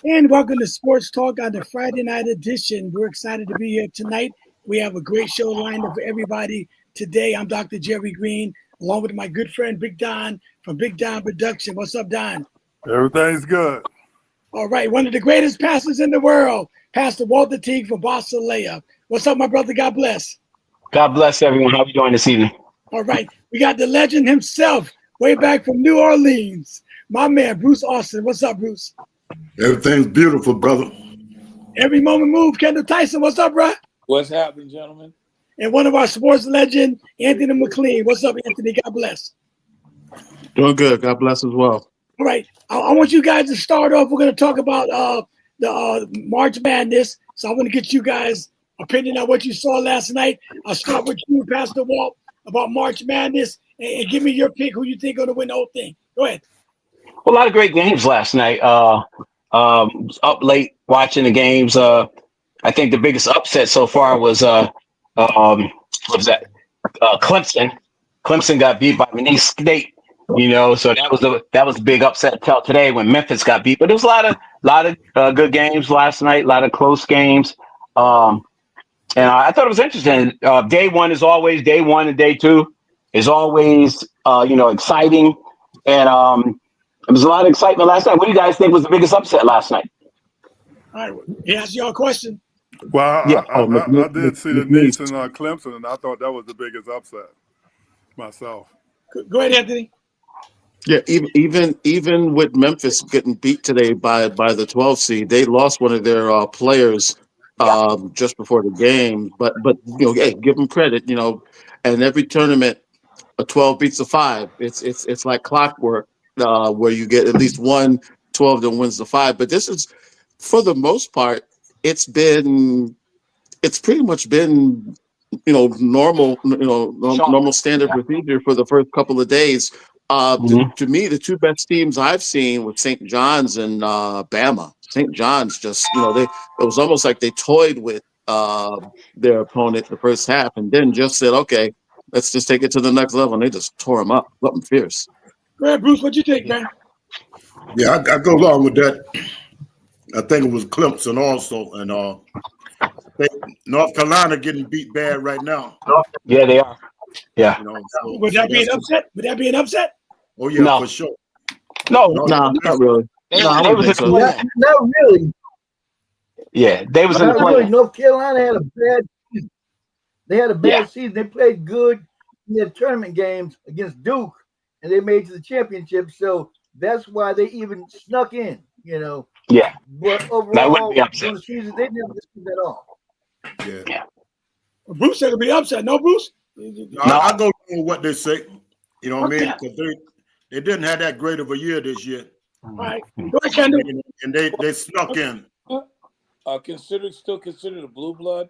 And welcome to Sports Talk on the Friday night edition. We're excited to be here tonight. We have a great show lined up for everybody today. I'm Dr. Jerry Green, along with my good friend Big Don from Big Don Production. What's up, Don? Everything's good. All right, one of the greatest pastors in the world, Pastor Walter Teague from Boston. What's up, my brother? God bless. God bless everyone. How are you doing this evening? All right, we got the legend himself, way back from New Orleans, my man, Bruce Austin. What's up, Bruce? Everything's beautiful, brother. Every moment move. Kendall Tyson, what's up, bro? What's happening, gentlemen? And one of our sports legend, Anthony McLean. What's up, Anthony? God bless. Doing good. God bless as well. All right. I want you guys to start off. We're going to talk about the March Madness. So I want to get you guys' opinion on what you saw last night. I'll start with you, Pastor Walt, about March Madness, and give me your pick who you think going to win the whole thing. Go ahead. Well, a lot of great games last night. Was up late watching the games. I think the biggest upset so far was what was that? Clemson. Clemson got beat by Miami State. So that was a big upset till today when Memphis got beat. But there was a lot of good games last night. A lot of close games. And I thought it was interesting. Day one is always day one, and day two is always exciting. And there was a lot of excitement last night. What do you guys think was the biggest upset last night? All right. He asked y'all a question. Well, Yeah. I did see the Knicks and Clemson, and I thought that was the biggest upset myself. Go ahead, Anthony. Yeah, even with Memphis getting beat today by the 12 seed, they lost one of their players just before the game. But hey, give them credit. And every tournament, a 12 beats a 5. It's like clockwork where you get at least one 12 that wins the 5. But this is, for the most part, it's pretty much been normal standard procedure for the first couple of days. To me, the two best teams I've seen were St. John's and Bama. St. John's just, it was almost like they toyed with their opponent the first half and then just said, okay, let's just take it to the next level. And they just tore them up, something fierce. Go ahead, Bruce. What you think, man? Yeah, I go along with that. I think it was Clemson also, and North Carolina getting beat bad right now. Yeah, they are. Yeah. Would that be an upset? Would that be an upset? Oh yeah, No. for sure. No, No, not really. they No, I was don't in think the so. play. Not really. Yeah, they was in the Not play. really. North Carolina had a bad season. They had a bad Yeah. season. They played good. in their tournament games against Duke, and they made it to the championship. So that's why they even snuck in, Yeah, But that wouldn't overall, be upset. during the season, they never did at all. Yeah. Bruce said it'll be upset. No, Bruce? No, I go with what they say. You know what I mean? Okay. Because they didn't have that great of a year this year. All right. Go ahead, Kendall. And they snuck in. Still considered a blue blood.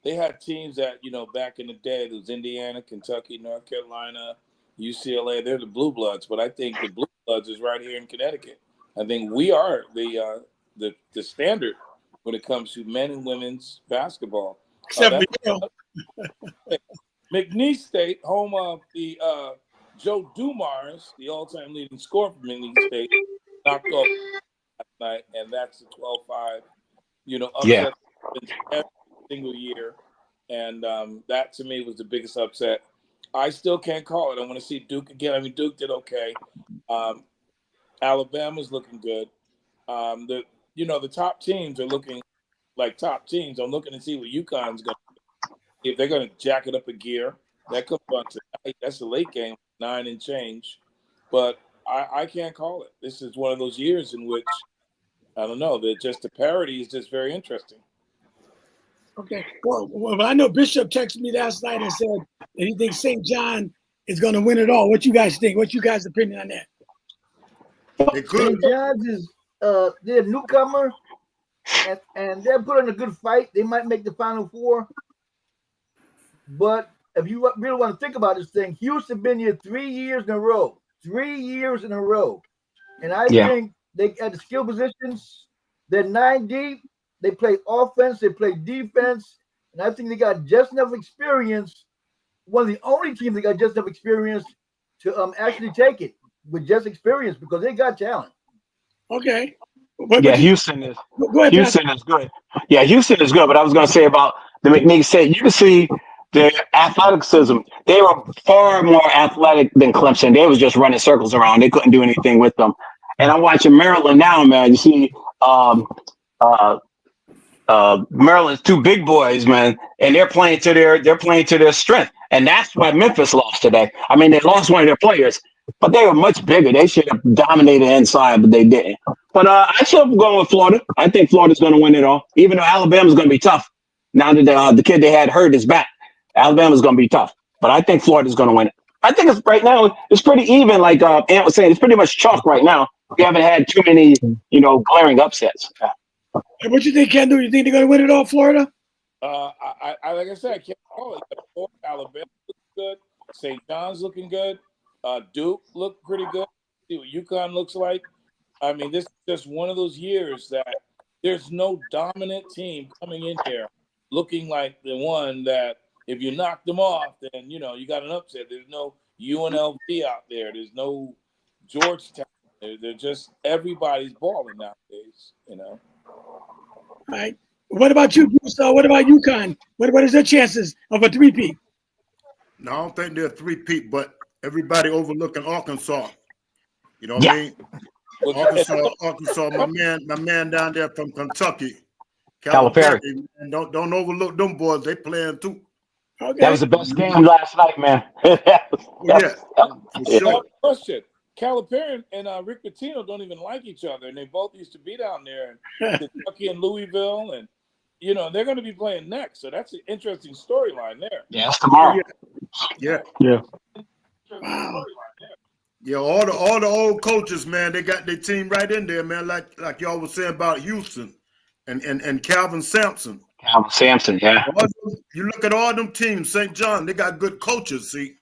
They had teams that, back in the day, there was Indiana, Kentucky, North Carolina, UCLA. They're the blue bloods, but I think the blue bloods is right here in Connecticut. I think we are the standard when it comes to men and women's basketball. Except for you. McNeese State, home of the Joe Dumars, the all-time leading scorer for McNeese State, knocked off last night, and that's the 12-5. Upset every single year, and that to me was the biggest upset. I still can't call it. I want to see Duke again. I mean, Duke did okay. Alabama's looking good. The top teams are looking like top teams. I'm looking to see what UConn's going to do. If they're going to jack it up a gear. That comes on tonight. That's a late game, 9 and change. But I can't call it. This is one of those years in which, I don't know, the parity is just very interesting. Okay. Well, I know Bishop texted me last night and said that he thinks St. John is going to win it all. What you guys think? What's you guys' opinion on that? They could. St. John's is they're a newcomer, and they're putting a good fight. They might make the Final Four. But if you really want to think about this thing, Houston been here 3 years in a row. 3 years in a row. And I think they at the skill positions, they're 9 deep. They play offense, they play defense, and I think they got just enough experience. One of the only teams that got just enough experience to actually take it with just experience because they got talent. Okay. Houston is. Go ahead, Houston is good. Yeah, Houston is good. But I was going to say about the McNeese State, you can see their athleticism. They were far more athletic than Clemson. They was just running circles around. They couldn't do anything with them. And I'm watching Maryland now, man. You see, Maryland's 2 big boys, man, and they're playing to their strength. And that's why Memphis lost today. I mean, they lost one of their players, but they were much bigger. They should have dominated inside, but they didn't. But I still go with Florida. I think Florida's going to win it all, even though Alabama's going to be tough. Now that the kid they had hurt is back, Alabama's going to be tough. But I think Florida's going to win it. I think it's right now. It's pretty even. Like Ant was saying, it's pretty much chalk right now. We haven't had too many, glaring upsets. And what you think, Kendall? You think they're going to win it all, Florida? I like I said, I can't call it. Alabama looking good. St. John's looking good. Duke looked pretty good. See what UConn looks like. I mean, this is just one of those years that there's no dominant team coming in here looking like the one that if you knock them off, then, you got an upset. There's no UNLV out there. There's no Georgetown. They're just everybody's balling nowadays, All right. What about you, Bruce? What about UConn? What is their chances of a three-peat? No, I don't think they're a three-peat, but everybody overlooking Arkansas. You know what I mean? Arkansas, my man down there from Kentucky. Calipari. And don't overlook them boys. They playing too. Okay. That was the best game last night, man. For sure. Question. Calipari and Rick Pitino don't even like each other, and they both used to be down there in Kentucky and Louisville, and they're going to be playing next. So that's an interesting storyline there. Yeah, it's tomorrow. Yeah. Wow. Yeah, all the old coaches, man, they got their team right in there, man. Like y'all was saying about Houston and Calvin Sampson. Calvin Sampson, yeah. You look at all them teams, St. John, they got good coaches. See,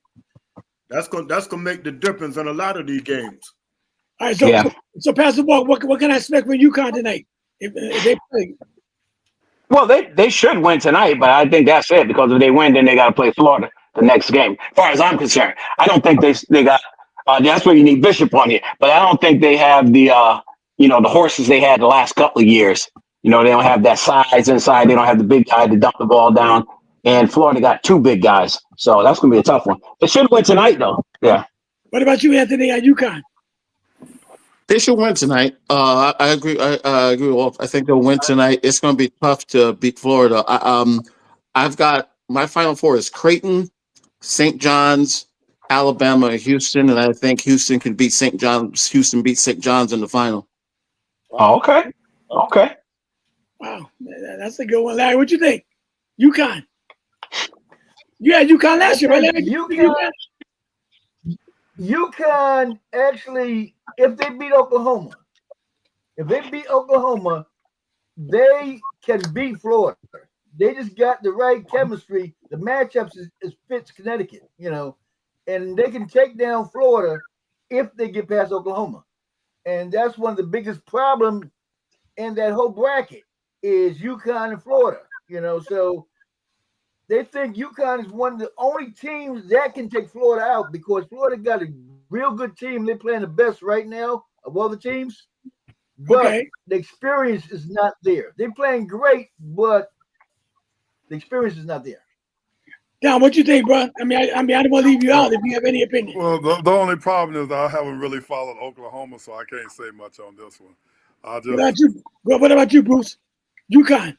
that's gonna make the difference in a lot of these games. All right, so Pastor Walk, what can I expect from UConn tonight if they play? Well, they should win tonight, but I think that's it because if they win, then they got to play Florida the next game. As far as I'm concerned, I don't think they got. That's where you need Bishop on here, but I don't think they have the the horses they had the last couple of years. They don't have that size inside. They don't have the big guy to dump the ball down. And Florida got 2 big guys, so that's gonna be a tough one. They should win tonight, though. Yeah. What about you, Anthony, at UConn? They should win tonight. I agree. I agree with Wolf. I think they'll win tonight. It's going to be tough to beat Florida. I've got my Final Four is Creighton, St. John's, Alabama, and Houston, and I think Houston can beat St. John's. Houston beat St. John's in the final. Oh, okay. Okay. Wow, that's a good one, Larry. What you think? UConn. You had UConn last year, right, Larry? UConn actually, if they beat Oklahoma, they can beat Florida. They just got the right chemistry. The matchups is fits Connecticut, and they can take down Florida if they get past Oklahoma. And that's one of the biggest problems in that whole bracket is UConn and Florida, so they think UConn is one of the only teams that can take Florida out because Florida got a real good team. They're playing the best right now of all the teams, but the experience is not there. They're playing great, but the experience is not there. Don, what you think, bro? I don't want to leave you out if you have any opinion. Well, the only problem is I haven't really followed Oklahoma, so I can't say much on this one. What about you, Bruce? UConn.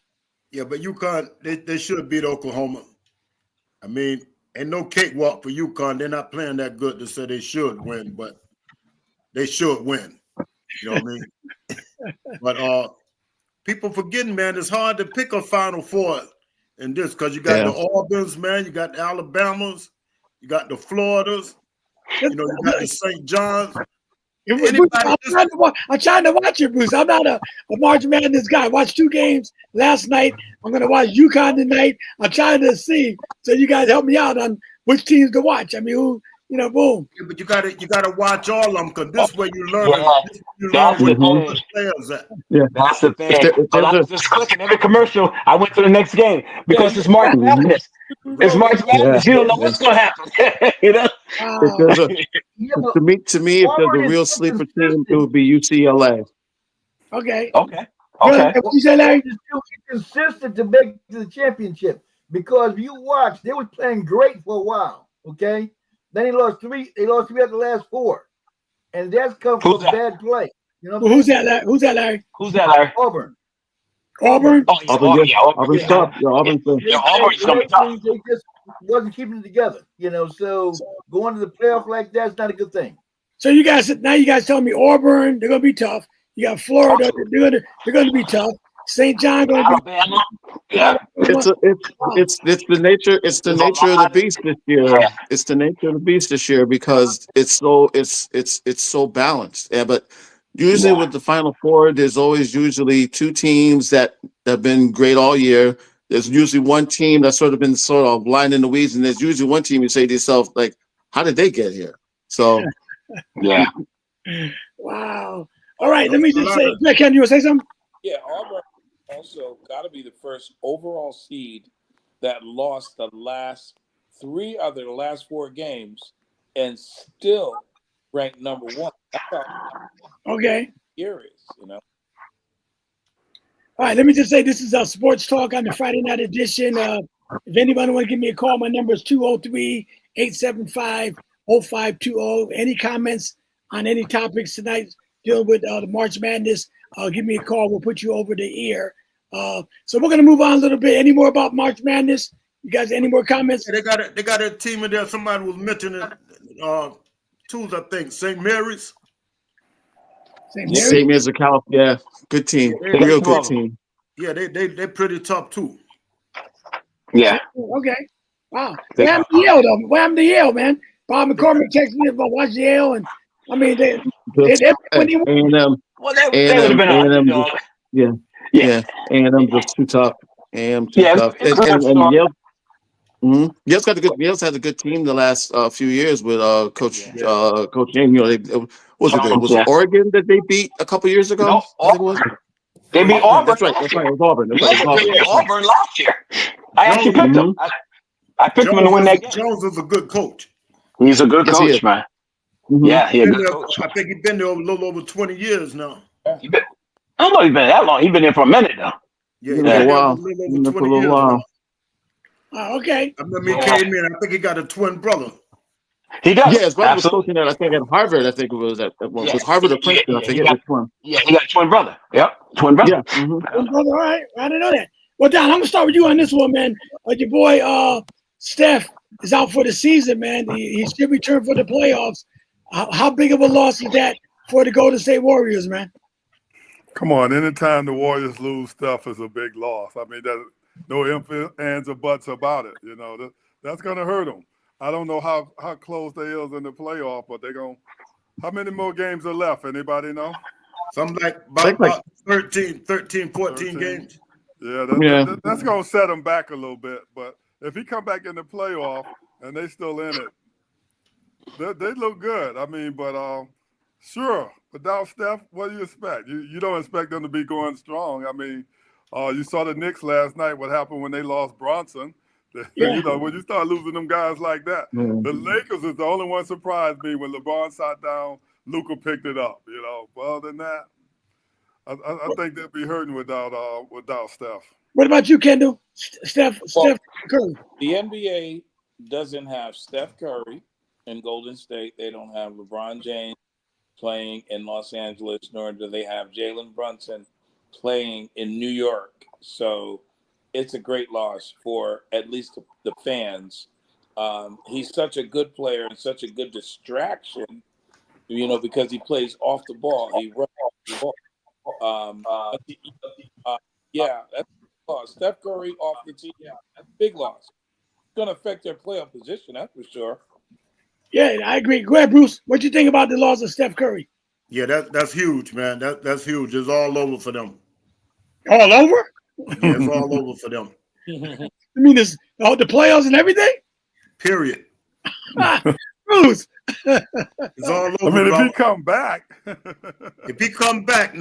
Yeah, but UConn, they should beat Oklahoma. I mean, ain't no cakewalk for UConn. They're not playing that good to say they should win, but they should win. You know what I mean? But people forgetting, man, it's hard to pick a Final Four in this because you got the Auburns, man, you got the Alabamas, you got the Floridas, you got the St. John's. I'm trying to watch it, Bruce. I'm not a March Madness guy. I watched 2 games last night. I'm going to watch UConn tonight. I'm trying to see. So you guys help me out on which teams to watch. I mean, boom. Yeah, but you gotta watch all of them because this way you learn. That's where the players at. Yeah, that's the thing. I was just clicking every commercial. I went to the next game because it's March Madness. It's March Madness. You don't know what's going to happen. To me, if there's a real sleeper team, it would be UCLA. Okay. What you say, Larry? It's consistent to make the championship because you watch, they were playing great for a while. Okay. Then they lost 3 out of the last 4. And that's come from bad play. Who's that, Larry? Auburn. Auburn? Auburn's tough. Auburn's going to be tough. They just wasn't keeping it together. So going to the playoff like that's not a good thing. So you guys telling me Auburn, they're going to be tough. You got Florida, they're going to be tough. St. John going to be Alabama. Yeah. It's the nature of the beast this year. Yeah. It's the nature of the beast this year because it's so balanced. Yeah, but usually with the Final Four, there's always usually 2 teams that have been great all year. There's usually one team that's been blind in the weeds, and there's usually one team you say to yourself, like, how did they get here? So yeah. Wow. All right, let me just say, Ken, you want to say something? Yeah, Auburn also got to be the first overall seed that lost the last 3 of their last 4 games and still ranked number 1. That's how here is, All right, let me just say this is our sports talk on the Friday night edition. If anybody want to give me a call, my number is 203-875-0520. Any comments on any topics tonight dealing with the March Madness, give me a call. We'll put you over the air. So we're going to move on a little bit. Any more about March Madness? You guys, any more comments? Yeah, they got a team in there. Somebody was mentioning tools, I think. St. Mary's. St. Mary's of California. Good team. Real good team. Yeah, they're pretty tough too. Yeah. Okay. Wow. What happened to Yale, though? What happened to Yale, man? Bob McCormick texted me about watch Yale, and I mean, they would have been on. Yeah. A&M just too tough. A&M too tough. And Yale. Yale's had a good team the last few years with Coach James. Was it Oregon that they beat a couple years ago? No, I think it was. They beat Auburn. That's right. It was Auburn. They beat Auburn last year. I actually picked him. I picked him to win that game. Jones is a good coach. He's a good coach, man. Mm-hmm. Yeah, he's a good coach. I think he's been there a little over 20 years now. I don't know he's been that long. He's been there for a minute though. Yeah, he's been there a little while. Okay. I remember he came in. I think he got a twin brother. He does. Yeah, his brother was coaching at, I think, at Harvard. I think it was was Harvard or Princeton. I forget which one. Yeah, he got a twin brother. Yep, twin brother. Yeah. Mm-hmm. Twin brother. All right, I didn't know that. Well, Don, I'm gonna start with you on this one, man. Your boy Steph is out for the season, man. He should return for the playoffs. How big of a loss is that for the Golden State Warriors, man? Come on, anytime the Warriors lose, Steph is a big loss. I mean, there's no ifs, ands, or buts about it. You know, that's going to hurt them. I don't know how close they is in the playoff, but they're going to – how many more games are left? Anybody know? Something like about 13, 14 games. Yeah, that's going to set them back a little bit. But if he come back in the playoff and they still in it, they look good. I mean, but sure, without Steph, what do you expect? You don't expect them to be going strong. I mean, you saw the Knicks last night, what happened when they lost Bronson. Yeah. You know, when you start losing them guys like that. The Lakers is the only one surprised me when LeBron sat down, Luka picked it up, you know. But other than that, I think they'll be hurting without Steph. What about you, Kendall? Steph Curry. The NBA doesn't have Steph Curry in Golden State. They don't have LeBron James playing in Los Angeles, nor do they have Jalen Brunson playing in New York. So it's a great loss for at least the fans. He's such a good player and such a good distraction, you know, because he plays off the ball. He runs off the ball. Yeah, that's a loss. Steph Curry off the team, that's a big loss. It's going to affect their playoff position, that's for sure. Yeah, I agree. Go ahead, Bruce. What do you think about the loss of Steph Curry? Yeah, that's huge, man. That's huge. It's all over for them. All over? Yeah, it's all over for them. I mean, the playoffs and everything? Period. Bruce. It's all over. I mean, if he come back. If he come back,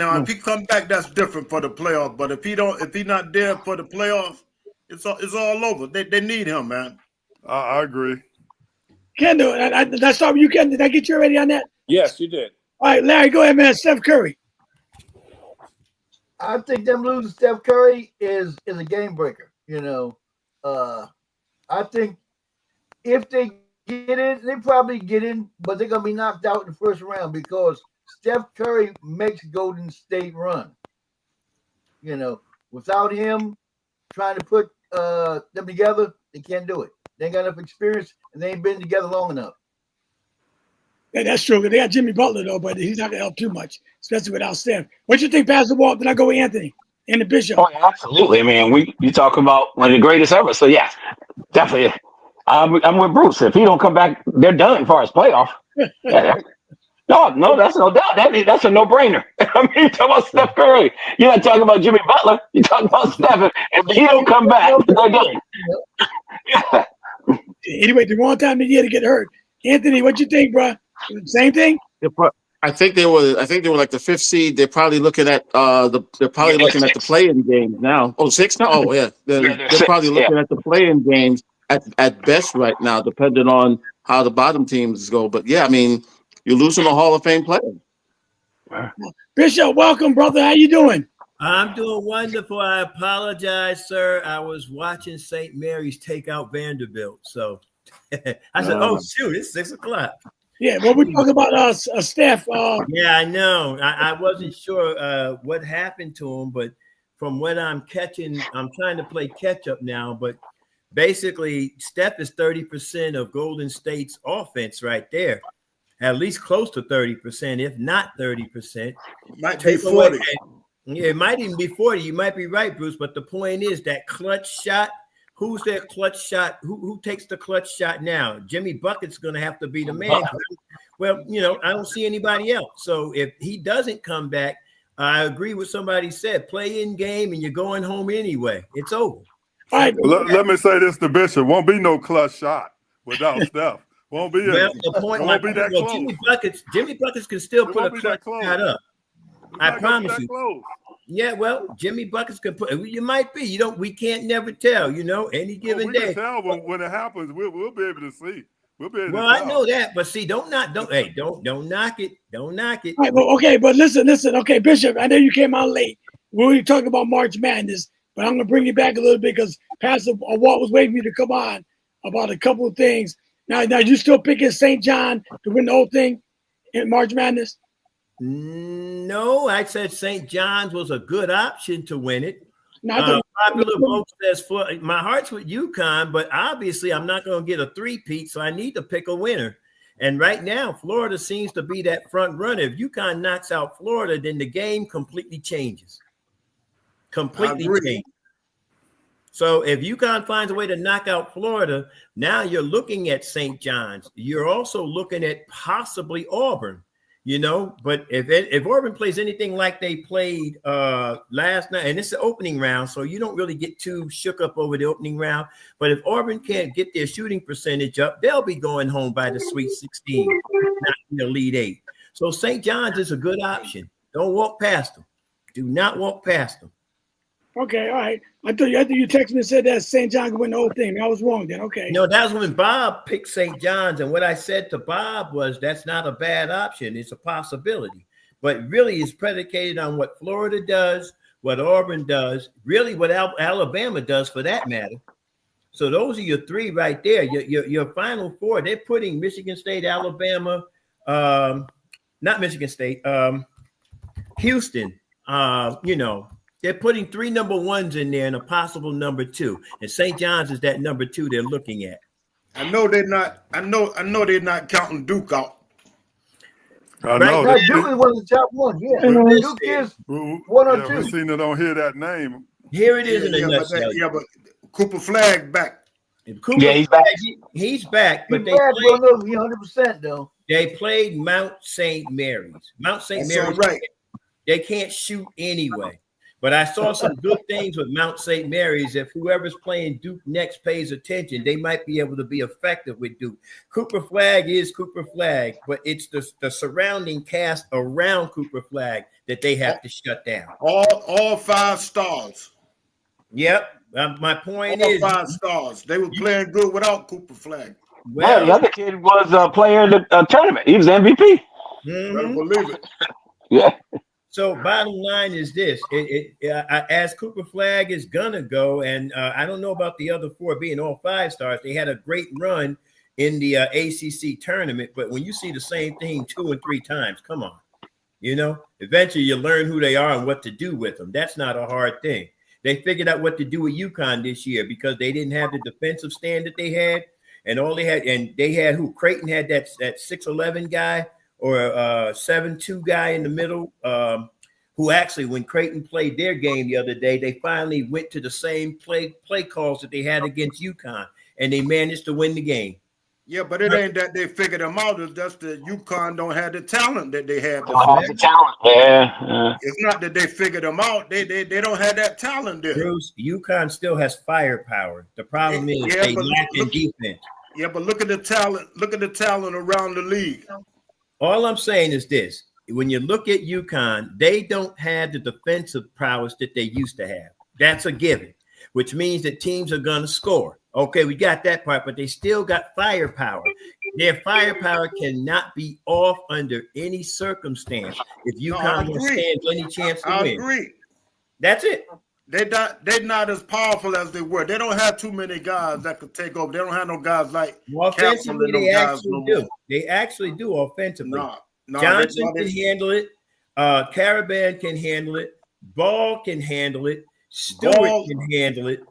that's different for the playoffs. But if he not there for the playoffs, it's all over. They need him, man. I agree. Kendall, let's start with you, Kendall. Did I get you already on that? Yes, you did. All right, Larry, go ahead, man. Steph Curry. I think them losing Steph Curry is a game breaker. You know, I think if they get in, they probably get in, but they're gonna be knocked out in the first round because Steph Curry makes Golden State run. You know, without him trying to put them together, they can't do it. They ain't got enough experience and they ain't been together long enough. Yeah, that's true. They got Jimmy Butler, though, but he's not going to help too much, especially without Steph. What you think, Pastor Walt? Then I go with Anthony and the Bishop. Oh, yeah, absolutely. I mean, you talk about one of the greatest ever. So, yeah, definitely. I'm with Bruce. If he don't come back, they're done as far as playoff. Yeah, no, that's no doubt. That's a no-brainer. I mean, you talk about Steph Curry. You're not talking about Jimmy Butler. You talking about Steph. If he don't come back, they're done. Yeah. Anyway, the wrong time of the year to get hurt. Anthony, what you think, bro? Same thing? I think they were like the 5th seed. They're probably looking at the play-in games now. Oh, 6 now? Oh, yeah. They're probably looking at the play-in games at best right now, depending on how the bottom teams go. But yeah, I mean, you're losing a Hall of Fame player. Bishop, welcome, brother. How you doing? I'm doing wonderful. I apologize, sir. I was watching St. Mary's take out Vanderbilt. So I said, oh, shoot, it's 6 o'clock. Yeah, well, we're talking about Steph. Yeah, I know. I wasn't sure what happened to him, but from what I'm catching, I'm trying to play catch up now. But basically, Steph is 30% of Golden State's offense right there. At least close to 30%, if not 30%. Might be 40. Yeah, it might even be 40. You might be right, Bruce. But the point is that clutch shot. Who's that clutch shot? Who takes the clutch shot now? Jimmy Bucket's going to have to be the man. Well, you know, I don't see anybody else. So if he doesn't come back, I agree with somebody said, play in game and you're going home anyway. It's over. All right. Let me say this to Bishop. Won't be no clutch shot without Steph. Won't be well, the point won't be that close. Jimmy Buckets can still put a clutch shot up. I promise you. Close. Yeah, well, Jimmy Buckets can put. You might be. We can't never tell. You know, any given day. We can tell when it happens. We'll be able to see. We'll be able to tell. I know that, but see, don't knock it. Don't knock it. All right, well, okay, but listen. Okay, Bishop, I know you came out late. We were talking about March Madness, but I'm gonna bring you back a little bit because Pastor Walt was waiting for you to come on about a couple of things. Now you still picking St. John to win the whole thing in March Madness? No, I said St. John's was a good option to win it. Popular vote says my heart's with UConn, but obviously I'm not going to get a three-peat, so I need to pick a winner. And right now, Florida seems to be that front runner. If UConn knocks out Florida, then the game completely changes. Completely changes. So if UConn finds a way to knock out Florida, now you're looking at St. John's. You're also looking at possibly Auburn. But if Auburn plays anything like they played last night, and it's the opening round, so you don't really get too shook up over the opening round. But if Auburn can't get their shooting percentage up, they'll be going home by the Sweet 16, not in the Elite 8. So St. John's is a good option. Don't walk past them. Do not walk past them. Okay, all right. I thought you texted me and said that St. John could win the whole thing. I was wrong then. Okay. No, that was when Bob picked St. John's, and what I said to Bob was that's not a bad option. It's a possibility, but really it's predicated on what Florida does, what Auburn does, really what Alabama does for that matter. So those are your three right there. Your final four. They're putting Michigan State, Alabama, not Michigan State, Houston. They're putting three number ones in there and a possible number two. And St. John's is that number two they're looking at. I know they're not. I know they're not counting Duke out. I know. Right. Duke is one of the top ones. Yeah, Duke is one or two. We seen they don't hear that name. Here it is in a nutshell. But Cooper Flag back. He's back. He's back, but He's back, 100% though. They played Mount St. Mary's. Mount St. Mary's. Right. They can't shoot anyway. But I saw some good things with Mount St. Mary's. If whoever's playing Duke next pays attention, they might be able to be effective with Duke. Cooper Flag is Cooper Flag, but it's the surrounding cast around Cooper Flag that they have to shut down. All 5 stars. Yep. My point all is 5 stars. They were playing good without Cooper Flag. Well, the other kid was a player in the tournament. He was MVP. Better believe it. Yeah. So bottom line is this: as Cooper Flag is gonna go, and I don't know about the other 4 being all 5 stars. They had a great run in the ACC tournament, but when you see the same thing 2 and 3 times, come on, eventually you learn who they are and what to do with them. That's not a hard thing. They figured out what to do with UConn this year because they didn't have the defensive stand that they had, and they had who? Creighton had that 6'11" guy. Or a 7'2" guy in the middle, who actually, when Creighton played their game the other day, they finally went to the same play calls that they had against UConn, and they managed to win the game. Yeah, but it ain't that they figured them out. It's just that UConn don't have the talent that they have. The talent, yeah. It's not that they figured them out. They don't have that talent there. Bruce, UConn still has firepower. The problem is they lack in defense. Yeah, but look at the talent. Look at the talent around the league. All I'm saying is this: when you look at UConn, they don't have the defensive prowess that they used to have. That's a given, which means that teams are going to score. Okay, we got that part, but they still got firepower. Their firepower cannot be off under any circumstance. If UConn stands any chance to win, I agree. That's it. They're not as powerful as they were. They don't have too many guys that could take over. They don't have no guys like offensively. They actually do. They actually do offensively. Johnson can handle it. Caravan can handle it. Ball can handle it. Stewart can handle it.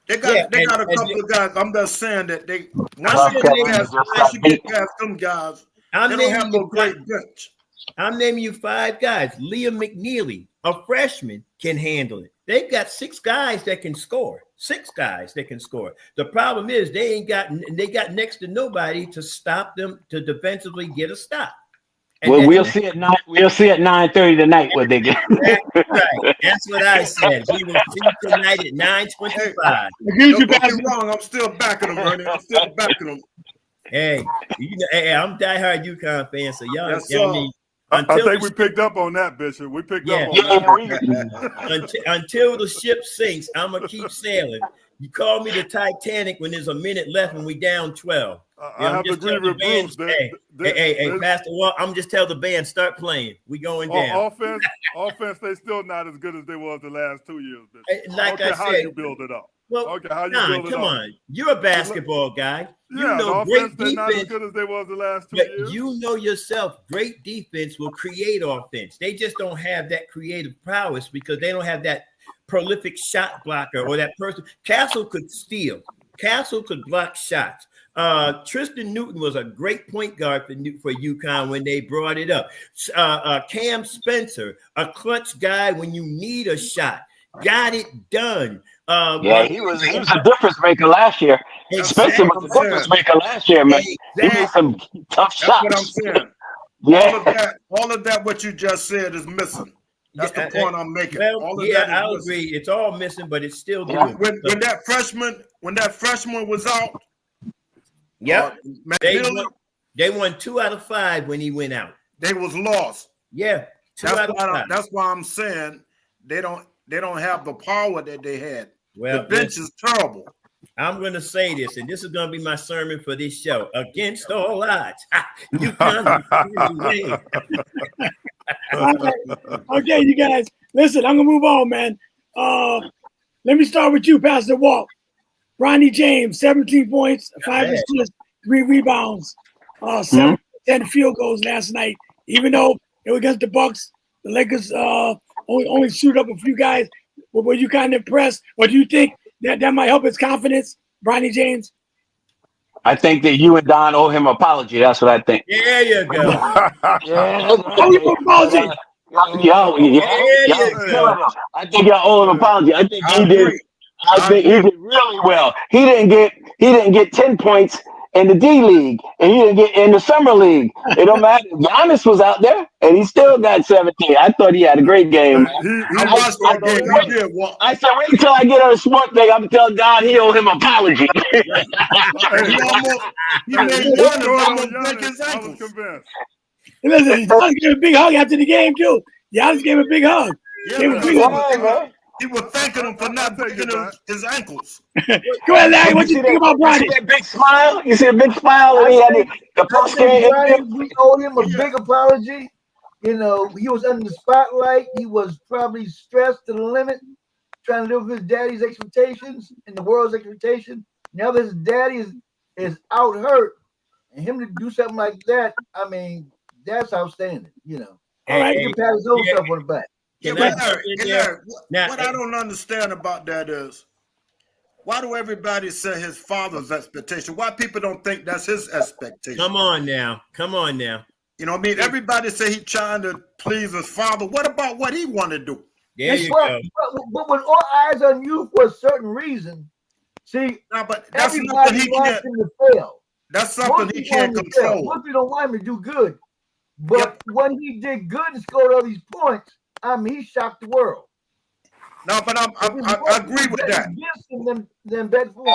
They got a couple of guys. I'm just saying that once you get past them guys, they don't have no great bench. I'm naming you 5 guys. Liam McNeely, a freshman, can handle it. They've got 6 guys that can score. 6 guys that can score. The problem is they got next to nobody to stop them to defensively get a stop. And well, we'll see at 9:30 tonight what they get. That's right. That's what I said. We will see tonight at 9:25. Don't get me wrong. I'm still backing them, Bernie. I'm still backing them. Hey, I'm diehard UConn fan, so y'all. Yes, I mean, I think we picked up on that, Bishop. We picked up on that. Until the ship sinks, I'm gonna keep sailing. You call me the Titanic when there's a minute left and we down 12. I have to agree with Bruce. Hey, Pastor Walt, I'm just tell the band start playing. We going down. Offense, they still not as good as they was the last 2 years. Like I said, how you build it up. Well, how you build it up. Come on, you're a basketball guy. Yeah, the offense, great they're defense, not as good as they was the last 2 years. You know yourself, great defense will create offense. They just don't have that creative prowess because they don't have that prolific shot blocker or that person. Castle could steal. Castle could block shots. Tristan Newton was a great point guard for UConn when they brought it up. Cam Spencer, a clutch guy when you need a shot, got it done. He was a difference maker last year. Exactly. Spencer was a difference maker last year, man. Exactly. He made some tough That's shots. what I'm saying. Yeah. All of that, what you just said is missing. That's the point I'm making. Well, All of yeah, that is I'll missing. agree. It's all missing, but it's still Yeah. doing. When that freshman was out, Yep. McMillan, They won 2 out of 5 when he went out. they was lost. Yeah, 2 out of 5. That's why I'm saying they don't have the power that they had. Well, the bench is terrible. I'm going to say this, and this is going to be my sermon for this show. Against all odds, you come. Okay, you guys, listen, I'm gonna move on, man. Let me start with you, Pastor Walt. Ronnie James, 17 points, 5 assists, 3 rebounds, 7 10 field goals last night. Even though it was against the Bucks, the Lakers only shoot up a few guys. Were you kind of impressed, or do you think that might help his confidence, Ronnie James? I think that you and Don owe him an apology. That's what I think. There you go. Oh, you an apology. I think y'all owe him an apology. I think he did. I think he did really well. He didn't get 10 points in the D League, and he didn't get in the summer league. It don't matter. Giannis was out there, and he still got 17. I thought he had a great game. I watched that game. He did well. I said, wait until I get on the sport thing. I'm gonna tell Don he owe him an apology. He made Giannis almost break his I was ankles. convinced. Listen, Giannis gave a big hug after the game too. Giannis gave a big hug. He was thanking him for not breaking his ankles. Go ahead, Larry. What you think about Bronny? You see that big smile? You see a big smile? And he had the post game. We owe him a big apology. You know, he was under the spotlight. He was probably stressed to the limit, trying to live with his daddy's expectations and the world's expectation. Now that his daddy is out hurt, and him to do something like that, I mean, that's outstanding. You know, All right. he can pat his own stuff on the back. What I don't understand about that is, why do everybody say his father's expectation? Why people don't think that's his expectation? Come on now. You know what I mean? Everybody say he's trying to please his father. What about what he want to do? There you go. But when all eyes on you for a certain reason, see, but that's everybody nothing he wants can't. him to fail. That's something he can't control. Most people don't want him to do good. But when he did good and scored all these points, I mean, he shocked the world. No, but I agree with that. Than bet for him.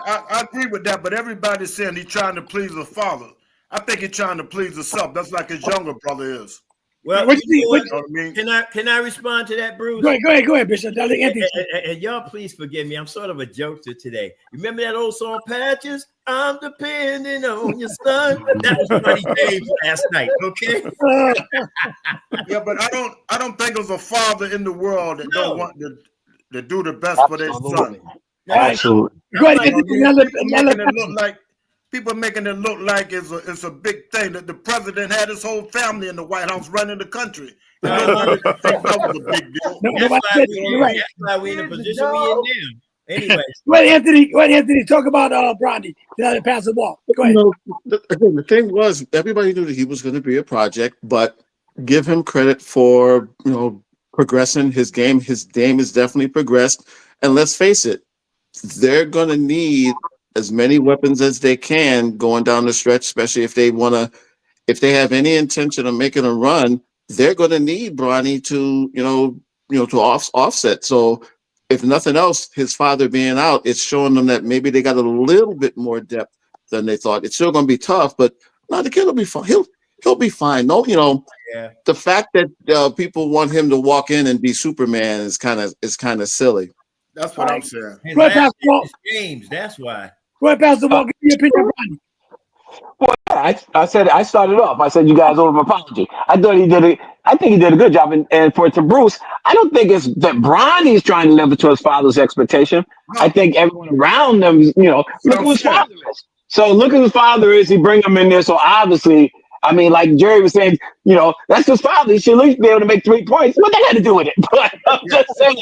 Yeah, I agree with that. But everybody's saying he's trying to please the father. I think he's trying to please himself. That's like his younger brother is. Well, you know what I mean? Can I respond to that, Bruce? Go ahead, Bishop. And y'all, please forgive me. I'm sort of a jokester today. Remember that old song, Patches? I'm depending on your son. That was Ronnie James last night. Okay. Yeah, but I don't think there's a father in the world that don't want to do the best for their son. Absolutely. Go ahead. People making it look like it's a big thing that the president had his whole family in the White House running the country. Nobody think that was a big deal. That's why we in the position we in now. Anyways, go ahead, Anthony. Talk about Bronny. Pass the ball. Go ahead. Again, the thing was, everybody knew that he was going to be a project, but give him credit for progressing his game. His game has definitely progressed, and let's face it, they're going to need as many weapons as they can going down the stretch, especially if they have any intention of making a run, they're going to need Bronny to offset. So if nothing else, his father being out, it's showing them that maybe they got a little bit more depth than they thought. It's still going to be tough, but no, the kid will be fine. He'll be fine. No, the fact that people want him to walk in and be Superman is kind of silly. That's what I'm saying. James, that's why. Go ahead, Pastor Walt. Give me your opinion on Bronny. Well, I said I started off. I said you guys owe him an apology. I think he did a good job. And for Bruce, I don't think it's that Bronny's trying to live up to his father's expectation. No. I think everyone around them, look who his father is. So look who his father is. He bring him in there. So obviously, I mean, like Jerry was saying, that's his father. He should at least be able to make 3 points. What they got to do with it? But I'm just saying,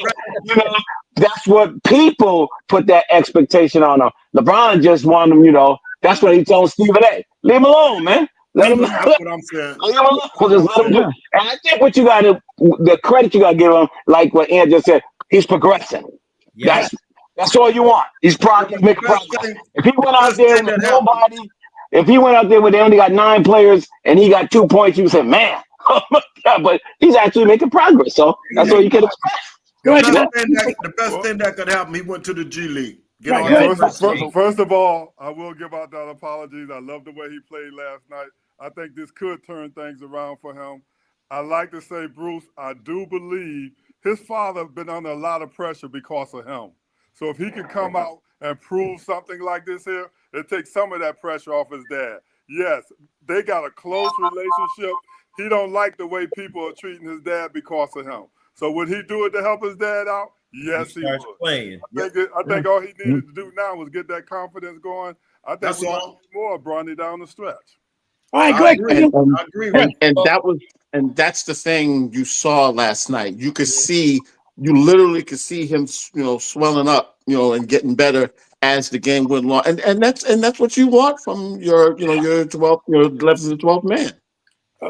that's what people put that expectation on him. LeBron just wanted him, that's what he told Stephen A. Leave him alone, man. Let him. That's what I'm saying. Leave him alone. Just let him do. And I think the credit you got to give him, like what Ian just said, he's progressing. Yeah. That's all you want. He's making progress. If he went out there with nobody, if he went out there where they only got 9 players and he got 2 points, you would say, man, oh my God, but he's actually making progress. So that's all you can expect. The best thing that could happen, he went to the G League. First of all, I will give out that apologies. I love the way he played last night. I think this could turn things around for him. I like to say, Bruce, I do believe his father been under a lot of pressure because of him. So if he can come out and prove something like this here, it takes some of that pressure off his dad. Yes, they got a close relationship. He don't like the way people are treating his dad because of him. So would he do it to help his dad out? Yes, he would. Playing. I think all he needed to do now was get that confidence going. I think That's we all. got more Bronny down the stretch. All right, go ahead. I agree with And that's the thing you saw last night. You literally could see him, swelling up, and getting better as the game went along. And that's what you want from your 12th, 11th and 12th man.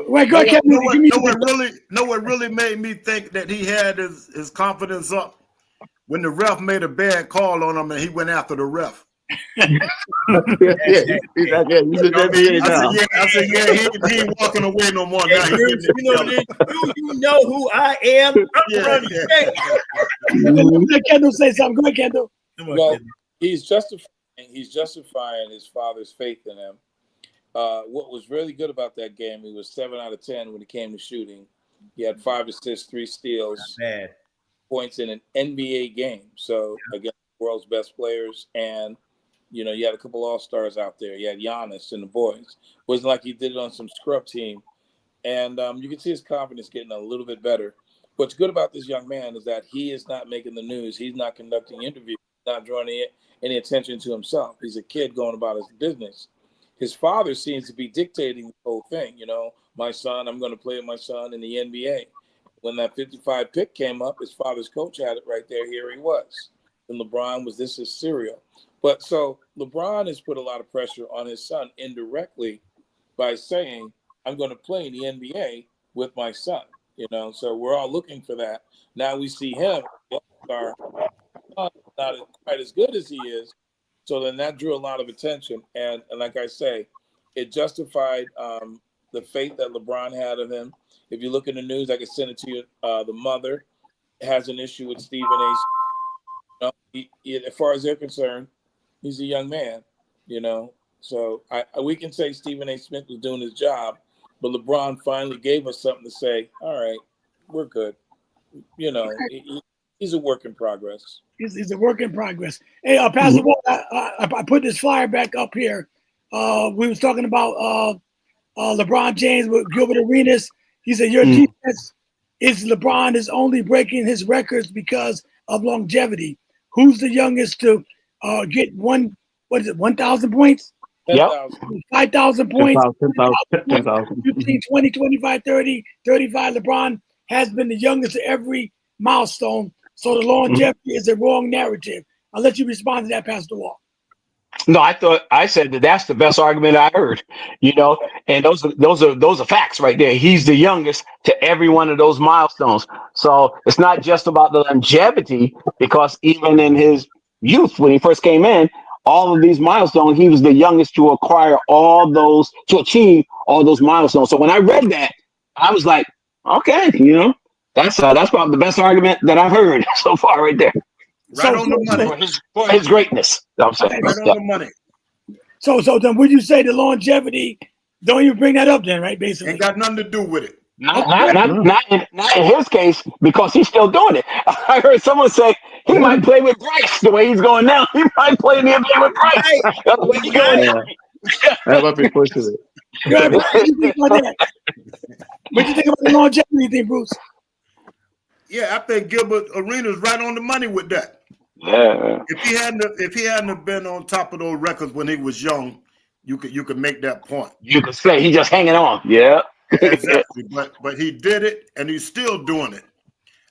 Wait, go ahead, what really made me think that he had his confidence up when the ref made a bad call on him and he went after the ref. He's in NBA now. I said, he ain't walking away no more now. You know who I am. Let Kendall say something. Go ahead, Kendall. Well, he's justifying his father's faith in him. What was really good about that game, he was 7 out of 10 when it came to shooting. He had 5 assists, 3 steals, points in an NBA game. So against the world's best players, and you had a couple all-stars out there. You had Giannis and the boys. Wasn't like he did it on some scrub team. And you can see his confidence getting a little bit better. What's good about this young man is that he is not making the news. He's not conducting interviews, not drawing any attention to himself. He's a kid going about his business. His father seems to be dictating the whole thing. My son, I'm going to play with my son in the NBA. When that 55 pick came up, his father's coach had it right there. Here he was. And LeBron was this is serial. But so LeBron has put a lot of pressure on his son indirectly by saying, I'm going to play in the NBA with my son. So we're all looking for that. Now we see him, not quite as good as he is. So then that drew a lot of attention. And like I say, it justified the faith that LeBron had of him. If you look in the news, I can send it to you. The mother has an issue with Stephen A. As far as they're concerned, he's a young man, So we can say Stephen A. Smith was doing his job, but LeBron finally gave us something to say, all right, we're good. He's a work in progress. He's a work in progress. Hey, Pastor Walt, I put this flyer back up here. We was talking about LeBron James with Gilbert Arenas. He said, your defense is LeBron is only breaking his records because of longevity. Who's the youngest to get 1,000 points? Yep. 5,000 points. 10,000. 15, 20, 25, 30, 35. LeBron has been the youngest to every milestone. So the longevity is a wrong narrative. I'll let you respond to that, Pastor Walt. No, I said that's the best argument I heard, and those are facts right there. He's the youngest to every one of those milestones. So it's not just about the longevity, because even in his youth, when he first came in, all of these milestones, he was the youngest to achieve all those milestones. So when I read that, I was like, okay, that's probably the best argument that I've heard so far right there. Right on the money. For his greatness. I'm saying. Right on the money. So then would you say the longevity, don't even bring that up then, right? Basically. Ain't got nothing to do with it. Not in his case, because he's still doing it. I heard someone say he might play with Bryce the way he's going now. He might play in the NBA with Bryce. That's the way he's going now. That might be pushing it. What do you think about the longevity thing, Bruce? Yeah, I think Gilbert Arenas right on the money with that. Yeah. If he hadn't been on top of those records when he was young, you could make that point. You could say he's just hanging on. Yeah. Exactly. But he did it, and he's still doing it.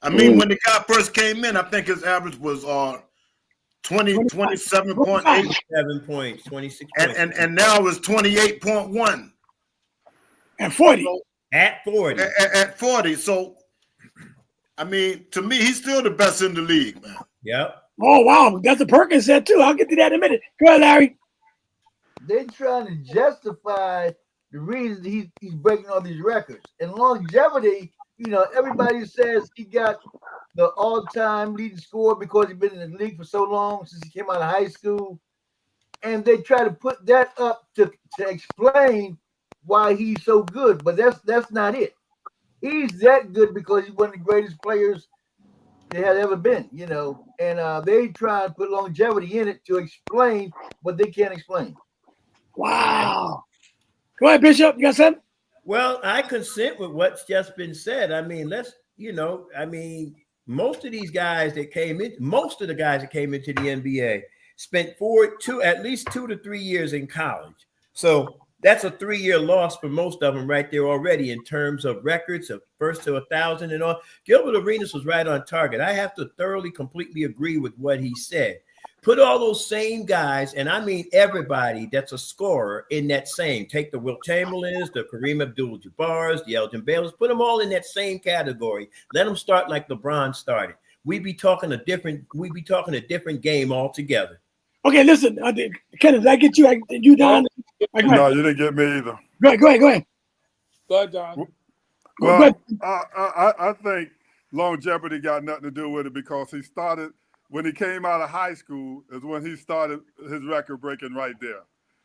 I mean, when the guy first came in, I think his average was 27.8. 7 points, 26 points. And now it's 28.1. And 40. So, At 40. At 40. So, I mean, to me, he's still the best in the league, man. Yep. Oh, wow. That's what Perkins said, too. I'll get to that in a minute. Go ahead, Larry. They're trying to justify the reason he's breaking all these records. And longevity, everybody says he got the all-time leading scorer because he's been in the league for so long, since he came out of high school. And they try to put that up to explain why he's so good, but that's not it. He's that good because he's one of the greatest players there has ever been, and they try and put longevity in it to explain what they can't explain. Wow. Go ahead, Bishop. You got something? Well, I consent with what's just been said. I mean, most of the guys that came into the NBA spent at least 2 to 3 years in college. So that's a 3-year loss for most of them right there already in terms of records of first to 1,000 and all. Gilbert Arenas was right on target. I have to completely agree with what he said. Put all those same guys, and I mean everybody that's a scorer in that same. Take the Wilt Chamberlains, the Kareem Abdul-Jabbars, the Elgin Bayless, put them all in that same category. Let them start like LeBron started. We'd be talking a different game altogether. Okay, listen, Kenneth, did I get you? You, Don? No, you didn't get me either. Go ahead. Go ahead, Don. Well, I think longevity got nothing to do with it because he started when he came out of high school is when he started his record breaking right there.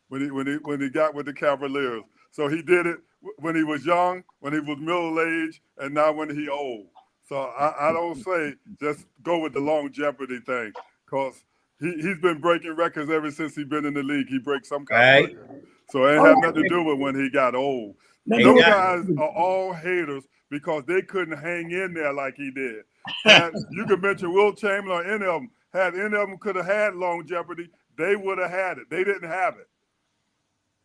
When he got with the Cavaliers. So he did it when he was young, when he was middle aged, and now when he old. So I don't say just go with the longevity thing because he's been breaking records ever since he's been in the league. He breaks some kind of record. So it ain't have nothing to do with when he got old. Those guys are all haters because they couldn't hang in there like he did. And you could mention Wilt Chamberlain or any of them. Had any of them could have had longevity, they would have had it. They didn't have it.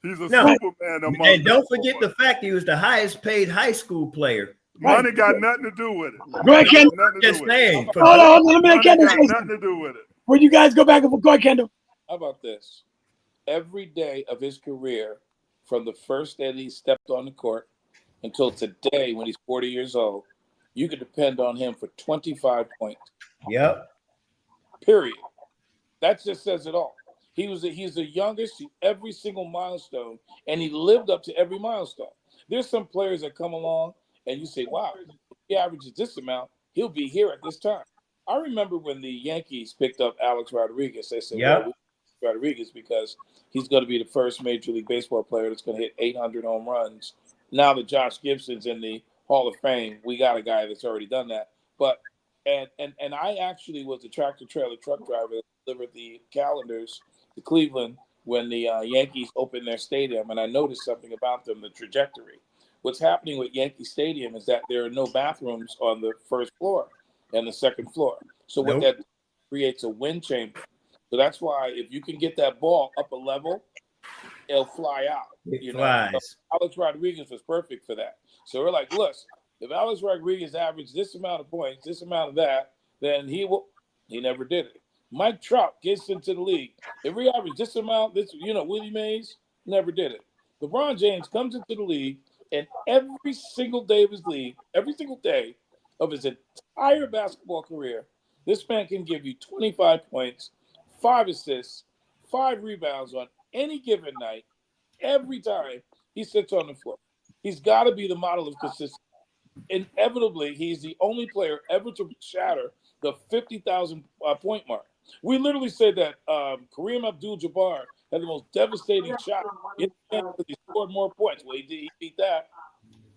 He's a Superman among And don't forget the fact he was the highest paid high school player. Money got nothing to do with it. Go ahead, Kendall. Just saying. Hold on. Let me let Kendall got say nothing to do with it. When you guys go back and go ahead, Kendall. How about this? Every day of his career, from the first day that he stepped on the court until today when he's 40 years old, you can depend on him for 25 points. Yep. Period. That just says it all. He's the youngest to every single milestone, and he lived up to every milestone. There's some players that come along, and you say, wow, if he averages this amount, he'll be here at this time. I remember when the Yankees picked up Alex Rodriguez, they said, well, we picked Rodriguez because he's going to be the first Major League Baseball player that's going to hit 800 home runs. Now that Josh Gibson's in the Hall of Fame, we got a guy that's already done that. But and I actually was the tractor-trailer truck driver that delivered the calendars to Cleveland when the Yankees opened their stadium, and I noticed something about them, the trajectory. What's happening with Yankee Stadium is that there are no bathrooms on the first floor and the second floor. So what that creates a wind chamber. So that's why if you can get that ball up a level, it'll fly out. It flies. So Alex Rodriguez was perfect for that. So we're like, look, if Alex Rodriguez averaged this amount of points, this amount of that, then he never did it. Mike Trout gets into the league. If he averaged this amount, Willie Mays never did it. LeBron James comes into the league, and every single day of his league, every single day of his entire basketball career, this man can give you 25 points, 5 assists, 5 rebounds on any given night, every time he sits on the floor. He's got to be the model of consistency. Inevitably, he's the only player ever to shatter the 50,000 point mark. We literally said that Kareem Abdul-Jabbar had the most devastating shot in the game because he scored more points. Well, he beat that.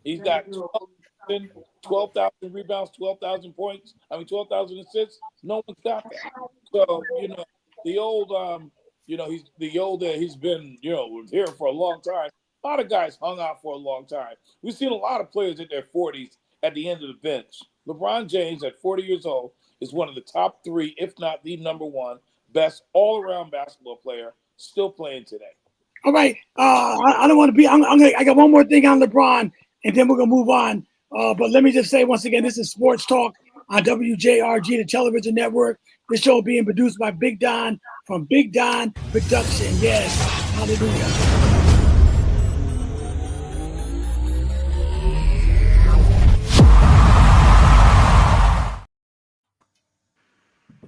He's got 12,000 rebounds, 12,000 points. 12,000 assists. No one's got that. So, the old, he's been, here for a long time. A lot of guys hung out for a long time. We've seen a lot of players in their 40s at the end of the bench. LeBron James, at 40 years old, is one of the top 3, if not the number 1, best all-around basketball player still playing today. All right. I don't want to be. I got one more thing on LeBron, and then we're gonna move on. But let me just say once again, this is Sports Talk on WJRG, the television network. This show being produced by Big Don from Big Don Production. Yes, hallelujah.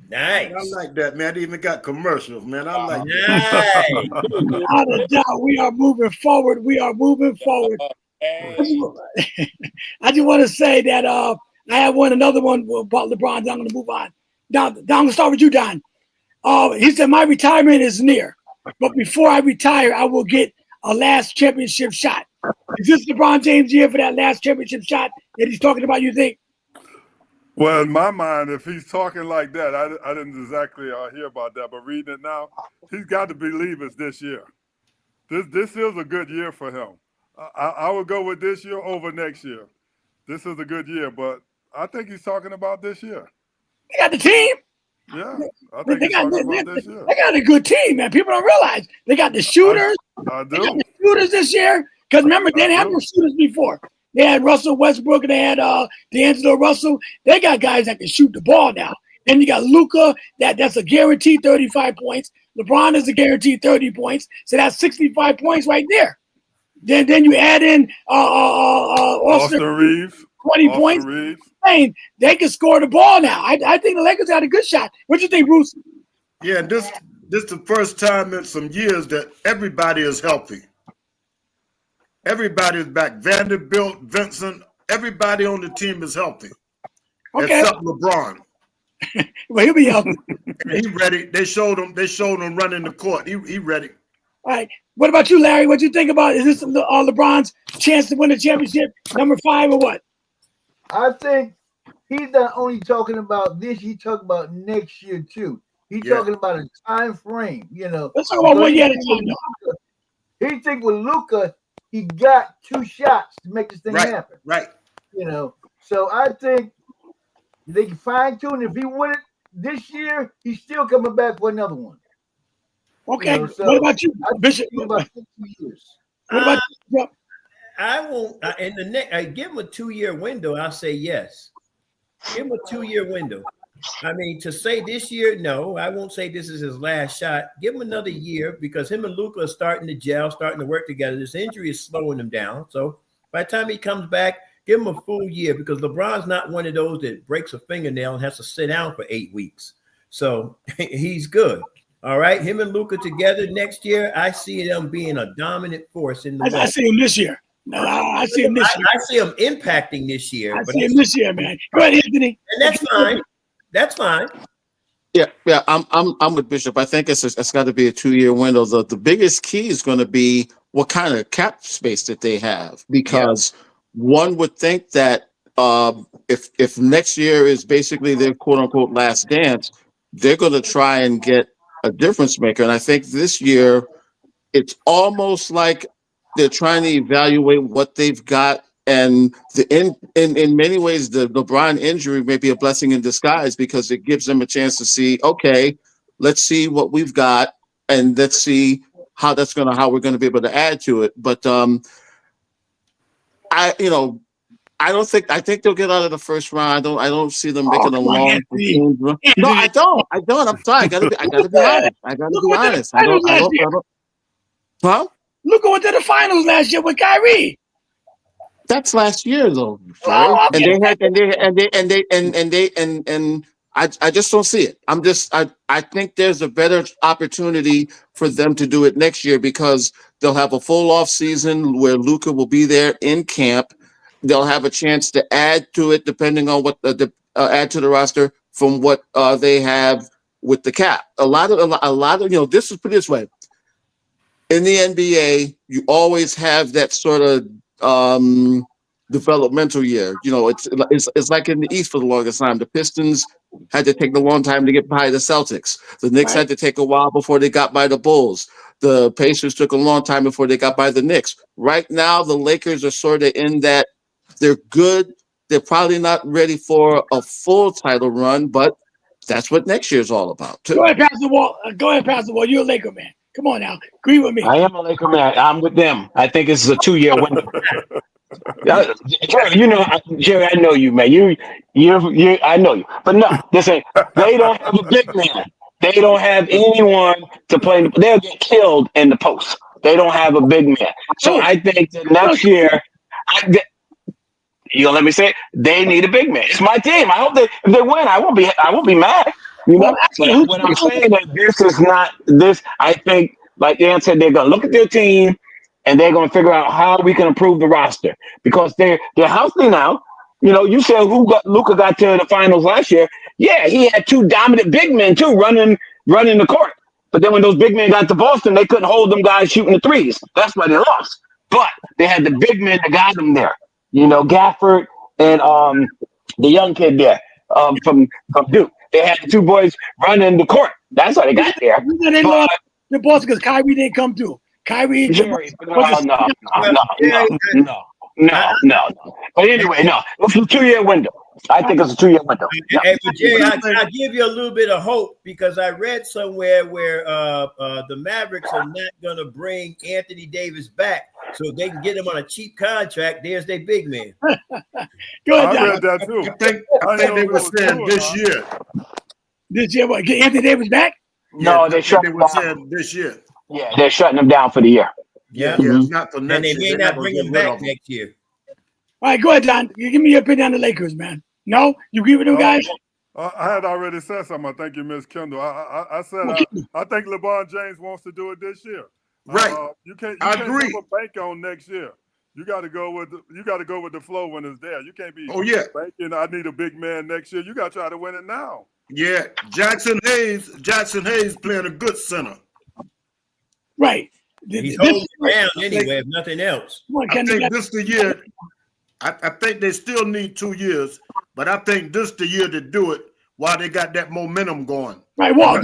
Nice. I like that, man. They even got commercials, man. I like Nice. Without a doubt, we are moving forward. We are moving forward. Hey, I just want to say that I have another one about LeBron. I'm going to move on. Don, I'm going to start with you, Don. He said, my retirement is near, but before I retire, I will get a last championship shot. Is this LeBron James' year for that last championship shot that he's talking about, you think? Well, in my mind, if he's talking like that, I didn't exactly hear about that, but reading it now, he's got to believe it's this year. This is a good year for him. I would go with this year over next year. This is a good year, but I think he's talking about this year. They got the team. Yeah, I think he's talking about this year. They got a good team, man. People don't realize they got the shooters. I They got do. the shooters this year. Because remember, they didn't have no shooters before. They had Russell Westbrook and they had D'Angelo Russell. They got guys that can shoot the ball now. And you got Luka, that's a guaranteed 35 points. LeBron is a guaranteed 30 points. So that's 65 points right there. Then you add in Austin Reeves, 20 points. Reeves. They can score the ball now. I think the Lakers had a good shot. What do you think, Bruce? Yeah, this is the first time in some years that everybody is healthy. Everybody is back. Vanderbilt, Vincent, everybody on the team is healthy. Okay. Except LeBron. Well, he'll be healthy. He ready. They showed him running the court. He ready. All right. What about you, Larry? What you think about? Is this LeBron's chance to win the championship, number 5 or what? I think he's not only talking about this, he's talking about next year too. He's talking about a time frame, Let's talk about 1 year at a time. He think with Luka, he got 2 shots to make this thing happen. Right. So I think they can fine tune. If he win it this year, he's still coming back for another one. Okay. What about you, Bishop? About 6 years. What about you? I won't. In the next, I give him a 2-year window. I'll say yes. Give him a 2-year window. I mean, to say this year, no, I won't say this is his last shot. Give him another year because him and Luka are starting to gel, starting to work together. This injury is slowing him down. So by the time he comes back, give him a full year because LeBron's not one of those that breaks a fingernail and has to sit down for 8 weeks. So he's good. All right. Him and Luka together next year, I see them being a dominant force in the West. I see him this year. No, I see him this year. I see him impacting this year. I see him this year, man. Go ahead, Anthony. And that's fine. That's fine. Yeah, I'm with Bishop. I think it's got to be a 2-year window. The biggest key is going to be what kind of cap space that they have, because one would think that if next year is basically their quote unquote last dance, they're going to try and get a difference maker. And I think this year it's almost like they're trying to evaluate what they've got. And in many ways, the LeBron injury may be a blessing in disguise because it gives them a chance to see, okay, let's see what we've got, and let's see how we're going to be able to add to it. But I think they'll get out of the first round. I don't see them making a long run. No, I don't. I'm sorry. I gotta be honest. I don't. Huh? Luka went to the finals last year with Kyrie. That's last year though, Oh, okay. and I just don't see it. I think there's a better opportunity for them to do it next year because they'll have a full off season where Luka will be there in camp. They'll have a chance to add to it depending on what add to the roster from what they have with the cap. A lot of this is put this way. In the NBA, you always have that sort of developmental year. It's like in the East for the longest time. The Pistons had to take a long time to get by the Celtics. The Knicks had to take a while before they got by the Bulls. The Pacers took a long time before they got by the Knicks. Right now, the Lakers are sort of in that they're good. They're probably not ready for a full title run, but that's what next year is all about, too. Go ahead, pass the ball. You're a Laker man. Come on now, agree with me. I am a Laker man. I'm with them. I think it's a 2-year window. Jerry, I know you, man. You. I know you. But no, this ain't. They don't have a big man. They don't have anyone to play. They'll get killed in the post. They don't have a big man. So I think that next year, you gonna let me say it? They need a big man. It's my team. I hope if they win, I won't be mad. You know, but what I'm saying is this is not this. I think, like Dan said, they're gonna look at their team and they're gonna figure out how we can improve the roster because they're healthy now. You know, you said Luka got to the finals last year. Yeah, he had 2 dominant big men too, running the court. But then when those big men got to Boston, they couldn't hold them guys shooting the threes. That's why they lost. But they had the big men that got them there. You know, Gafford and the young kid there from Duke. They had the 2 boys running the court. That's how they got there. They lost the Boston because Kyrie didn't come through. Kyrie. No. But anyway, no. It's a 2-year window. I think it's a 2-year window. Hey, but Jerry, I'll give you a little bit of hope because I read somewhere where the Mavericks are not going to bring Anthony Davis back so they can get him on a cheap contract. There's their big man. Go ahead, I read that too. I think they were saying this year. This year, what? Get Anthony Davis back? No, they were saying this year. Yeah, they're shutting them down for the year. Yeah, it's not for next and they year. may not bring him back next year. All right, go ahead, Don. You give me your opinion on the Lakers, man. No, you agree with them guys? I had already said something. I thank you, Miss Kendall. I said I think LeBron James wants to do it this year. Right. You can't agree. put a bank on next year. You got to go with the flow when it's there. You can't be banking. I need a big man next year. You got to try to win it now. Yeah, Jackson Hayes playing a good center. Right. He's holding down anyway, if nothing else. I think this the year. I think they still need 2 years, but I think this the year to do it while they got that momentum going. Right. Well,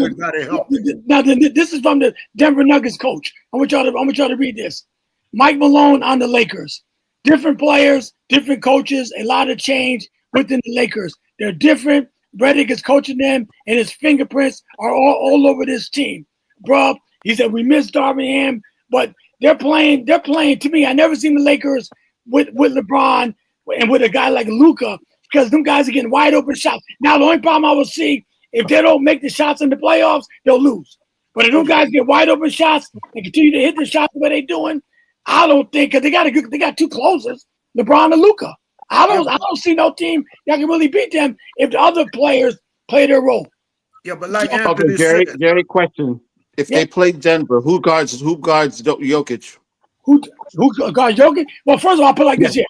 now this is from the Denver Nuggets coach. I want y'all to read this. Mike Malone on the Lakers. Different players, different coaches, a lot of change within the Lakers. They're different. Redick is coaching them, and his fingerprints are all over this team. Bro, he said, we miss Darvin Ham, but they're playing. To me, I never seen the Lakers with LeBron and with a guy like Luka because them guys are getting wide open shots. Now, the only problem I will see, if they don't make the shots in the playoffs, they'll lose. But if them guys get wide open shots and continue to hit the shots the way they're doing, I don't think because they got 2 closers, LeBron and Luka. I don't see no team that can really beat them if the other players play their role. Yeah, but like Anthony Jerry, said, Jerry, question: if they play Denver, who guards Jokic? Who guards Jokic? Well, first of all, I'll put it like this here: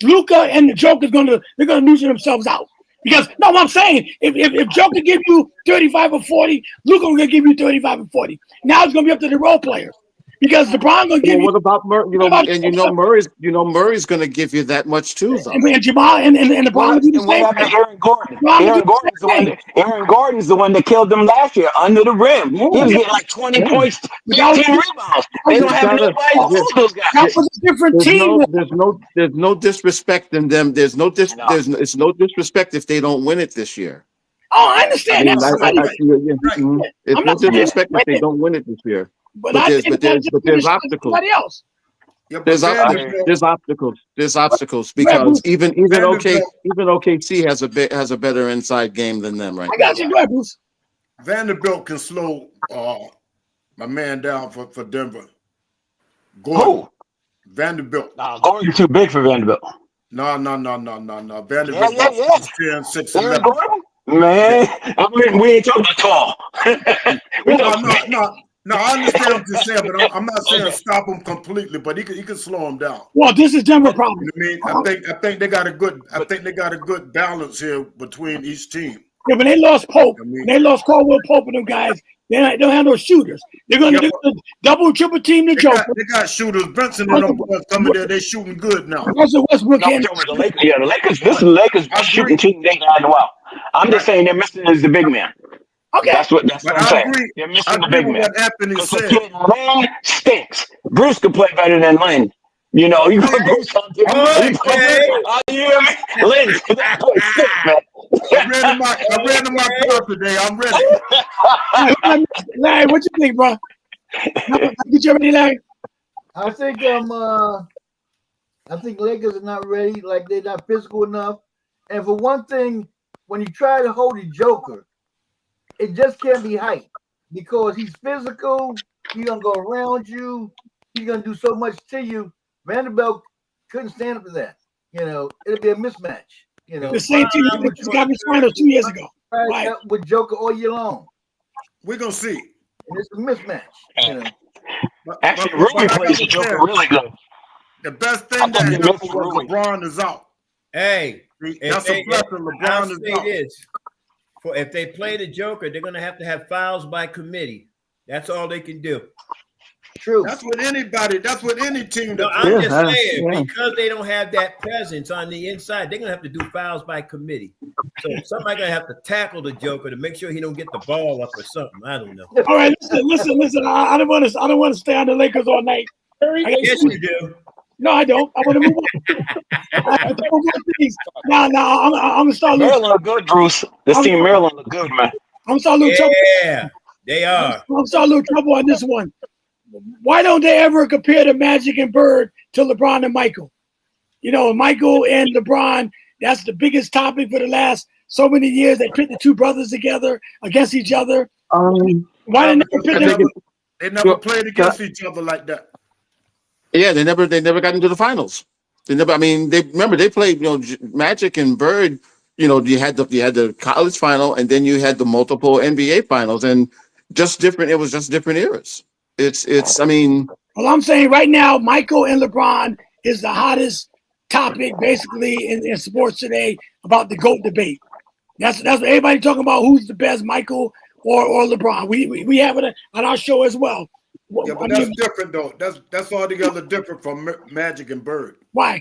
Luka and the Joker's they're gonna lose themselves out because what I'm saying, if Joker give you 35 or 40, Luka gonna give you 35 or 40. Now it's gonna be up to the role players. Because LeBron gonna give you. What about Murray? Murray's going to give you that much too, though. And Jamal and LeBron do the same. Aaron Gordon. Aaron Gordon's the one that killed them last year under the rim. He was getting like 20 points, 15 rebounds. They don't have nobody to hold those guys. That was a different team. There's no disrespect in them. It's no disrespect if they don't win it this year. Oh, I understand. It's no disrespect if they don't win it this year. But there's obstacles. yeah, There's obstacles. There's obstacles because even OKC has a better inside game than them right now. I got you, Bruce. Vanderbilt can slow my man down for Denver. Who? Vanderbilt. Gordon's too big for Vanderbilt. No. Vanderbilt is 10, 6, 11. Man, we ain't talking about tall. No, I understand what you're saying, but I'm not saying stop him completely, but he can slow him down. Well, this is Denver problem. I think they got a good balance here between each team. Yeah, but they lost Pope. They lost Caldwell Pope and them guys. They don't have no shooters. They're gonna double, triple team the Joker. They got shooters. Benson and them boys coming there. They shooting good now. Russell Westbrook. The Lakers. This is the Lakers shooting team. They got well. I'm just saying they're missing is the big man. Okay, that's what I'm saying. They're missing the big man. What Anthony said. Lynn stinks. Bruce could play better than Lynn. You know, you put Bruce on there. You hear me? Lynn, that boy stinks, man. I ran in my car today. I'm ready. Larry, what you think, bro? Get you ready, Larry. I think I think Lakers are not ready. Like they're not physical enough. And for one thing, when you try to hold a Joker, it just can't be height because he's physical. He's gonna go around you. He's gonna do so much to you. Vanderbilt couldn't stand up to that. It'll be a mismatch. The same team that got the finals 2 years ago. Right. With Joker all year long. We're gonna see. And it's a mismatch. Actually, Rui plays the Joker really good. The best thing that happened was LeBron is out. Hey, that's a blessing. LeBron is out. If they play the Joker, they're going to have fouls by committee. That's all they can do. True. That's what anybody. That's what any team. No, I'm just saying because they don't have that presence on the inside, they're going to have to do fouls by committee. So somebody's going to have to tackle the Joker to make sure he don't get the ball up or something. I don't know. All right, listen. I don't want to stay on the Lakers all night. Yes, you do. No, I don't. I want to move on. Now, I'm gonna start. Maryland look good, Bruce. This team, Maryland look good, man. I'm starting a little trouble. Yeah, they are. I'm starting a little trouble on this one. Why don't they ever compare the Magic and Bird to LeBron and Michael? Michael and LeBron. That's the biggest topic for the last so many years. They pit the two brothers together against each other. Why didn't they pit them? They never played against each other like that. Yeah, they never got into the finals. They never. I mean, they played. Magic and Bird. You had the college final, and then you had the multiple NBA finals, and just different. It was just different eras. It's. I mean, well, I'm saying right now, Michael and LeBron is the hottest topic basically in sports today about the GOAT debate. That's what everybody talking about. Who's the best, Michael or LeBron? We have it on our show as well. Yeah, but that's different though. That's altogether different from Magic and Bird. Why?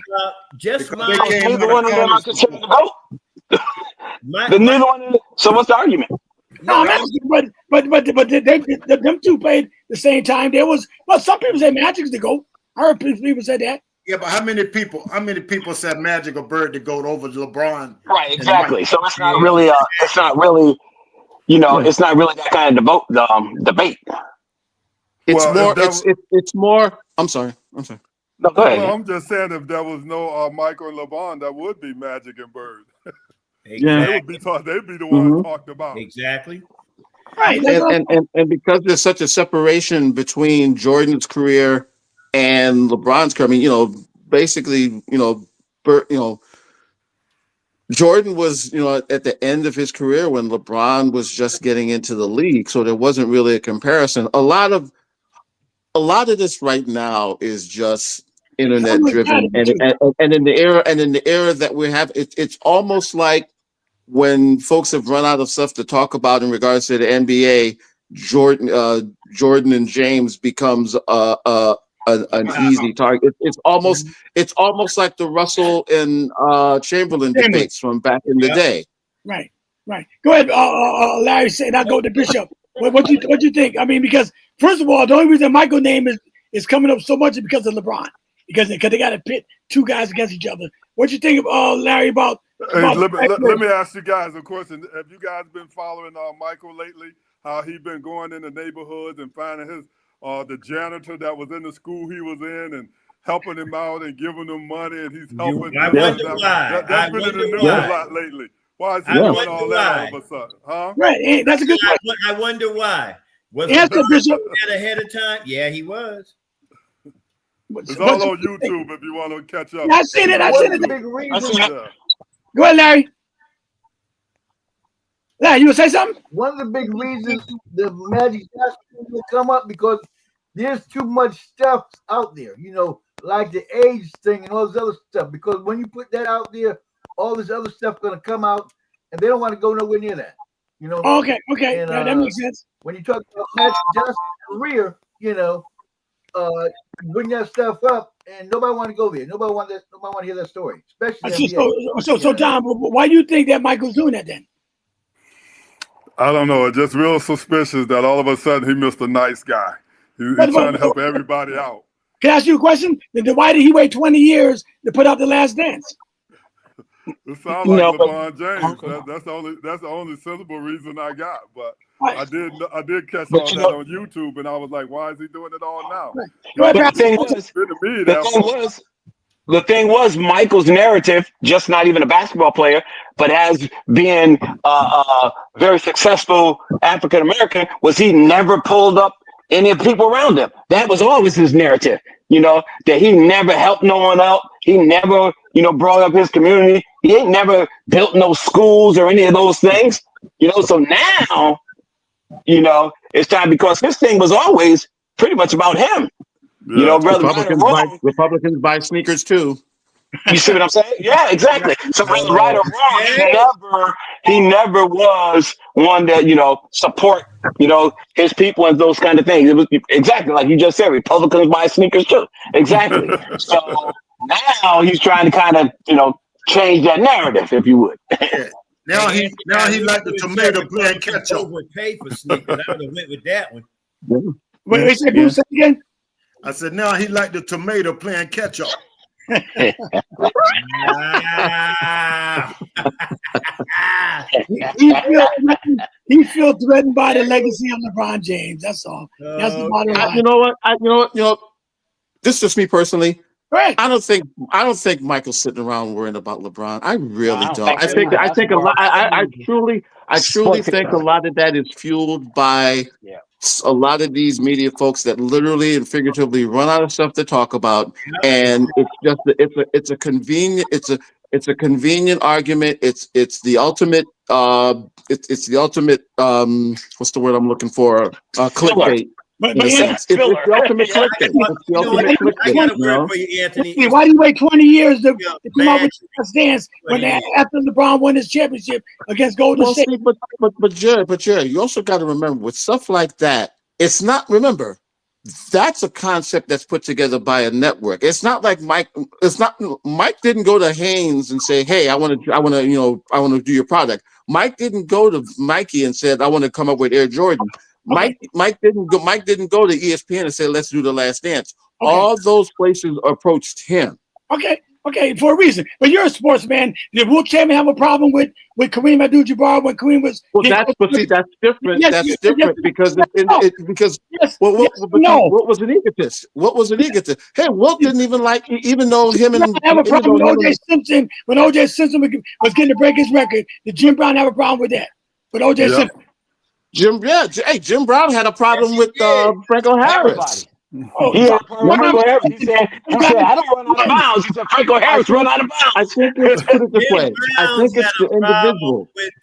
Just neither one of them are considered to go. Neither one of them. So what's the argument? No, but them two played the same time. Some people say Magic's the GOAT. I heard people say that. Yeah, but how many people said Magic or Bird to go over LeBron? Right, exactly. So it's not really it's not really that kind of debate. It's more. I'm sorry. No, go ahead. Well, I'm just saying if there was no Michael and LeBron, that would be Magic and Bird. Exactly. They'd be the ones talked about. Exactly. Right. And because there's such a separation between Jordan's career and LeBron's career, I mean, basically, Jordan was, at the end of his career when LeBron was just getting into the league, so there wasn't really a comparison. A lot of this right now is just internet driven, and in the era that we have, it's almost like when folks have run out of stuff to talk about in regards to the NBA, Jordan and James becomes an easy target. It's almost like the Russell and Chamberlain debates from back in the day. Right. Go ahead, Larry. Say, and I'll go to Bishop. What you think? I mean, because first of all, the only reason Michael's name is coming up so much is because of LeBron. Because they got to pit two guys against each other. What you think, Larry, about? Let me ask you guys a question. Have you guys been following Michael lately? How he been going in the neighborhoods and finding his the janitor that was in the school he was in and helping him out and giving him money, and he's helping. I wonder why. That's been in the news a lot lately. Why is he doing all that all of a sudden? Huh? Right. That's a good question. I wonder why. Was he ahead of time? Yeah, he was. It's all on YouTube if you want to catch up. I seen it. Big reason. Go ahead, Larry. Larry, you want to say something? One of the big reasons the Magic will come up because there's too much stuff out there, like the age thing and all this other stuff. Because when you put that out there, all this other stuff going to come out, and they don't want to go nowhere near that. Okay. And, that makes sense. When you talk about Magic Johnson's career, bring that stuff up, and nobody want to go there. Nobody want to hear that story, especially. So, Tom, why do you think that Michael's doing that then? I don't know. It's just real suspicious that all of a sudden he missed a nice guy. He's trying to help everybody out. Can I ask you a question? Then why did he wait 20 years to put out The Last Dance? It sounds like LeBron James. That's the only sensible reason I got. But I did catch But all you that know, on YouTube, and I was like, why is he doing it all now? Right. Go ahead, but Pastor. the thing was, Michael's narrative, just not even a basketball player, but as being a very successful African American, was he never pulled up any of the people around him. That was always his narrative. That he never helped no one out. He never, brought up his community. He ain't never built no schools or any of those things. So now, it's time because his thing was always pretty much about him. Yeah. Whether right or wrong. Republicans buy sneakers too. You see what I'm saying? Yeah, exactly. So whether right or wrong, Okay. he never was one that support his people and those kind of things. It was exactly like you just said. Republicans buy sneakers too. Exactly. So now he's trying to kind of change that narrative, if you would. Yeah. Now he like the tomato playing catch up. Overpaid for sneakers. I would have went with that one. Wait, say Bruce, say it again. I said now he like the tomato playing catch up. He feels threatened by the legacy of LeBron James. That's all. That's the bottom line. You know what? This is just me personally. Right. I don't think Michael's sitting around worrying about LeBron. I really don't. I think think a lot. I truly think a lot of that is fueled by a lot of these media folks that literally and figuratively run out of stuff to talk about, and it's a convenient argument. It's the ultimate it's the ultimate what's the word I'm looking for? Clickbait. But it's the ultimate clickbait. It's the ultimate I got a clickbait. word for you, Anthony. why do you wait 20 years to come out with your stance after LeBron won his championship against Golden State? See, but Jared, you also got to remember with stuff like that, it's not. Remember, that's a concept that's put together by a network. It's not like Mike didn't go to Haynes and say, "Hey, I want to do your product." Mike didn't go to Mikey and said, "I want to come up with Air Jordan." Okay. Mike didn't go to ESPN and say, "Let's do The Last Dance." Okay. All those places approached him. Okay, for a reason. But you're a sportsman. Did Will Chamberlain have a problem with Kareem Abdul-Jabbar when Kareem was? Well, that's different. Yes, that's yes, different yes, because yes, what was an egotist? What was an egotist? Hey, Wilt didn't even like, even though him and have a problem with O.J. Simpson when O.J. Simpson was getting to break his record. Did Jim Brown have a problem with that? With O.J. Simpson? Jim Brown had a problem with Franco Harris. He had a problem with Franco Harris. He said, I don't run out of bounds. He said, Franco Harris run out of bounds. I think it's put it this way. I think it's the individual. With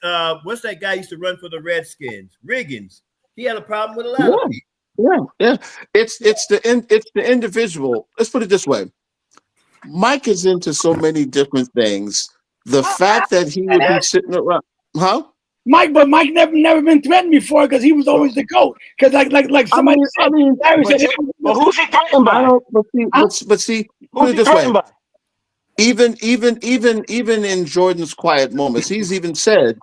what's that guy used to run for the Redskins? Riggins. He had a problem with a lot of people. Yeah. It's the individual. Let's put it this way. Mike is into so many different things. The fact that he would be sitting around, Mike never been threatened before because he was always the GOAT. Because like somebody said, Larry said, but who's he threatened by? But see, put it this way. Even in Jordan's quiet moments, he's even said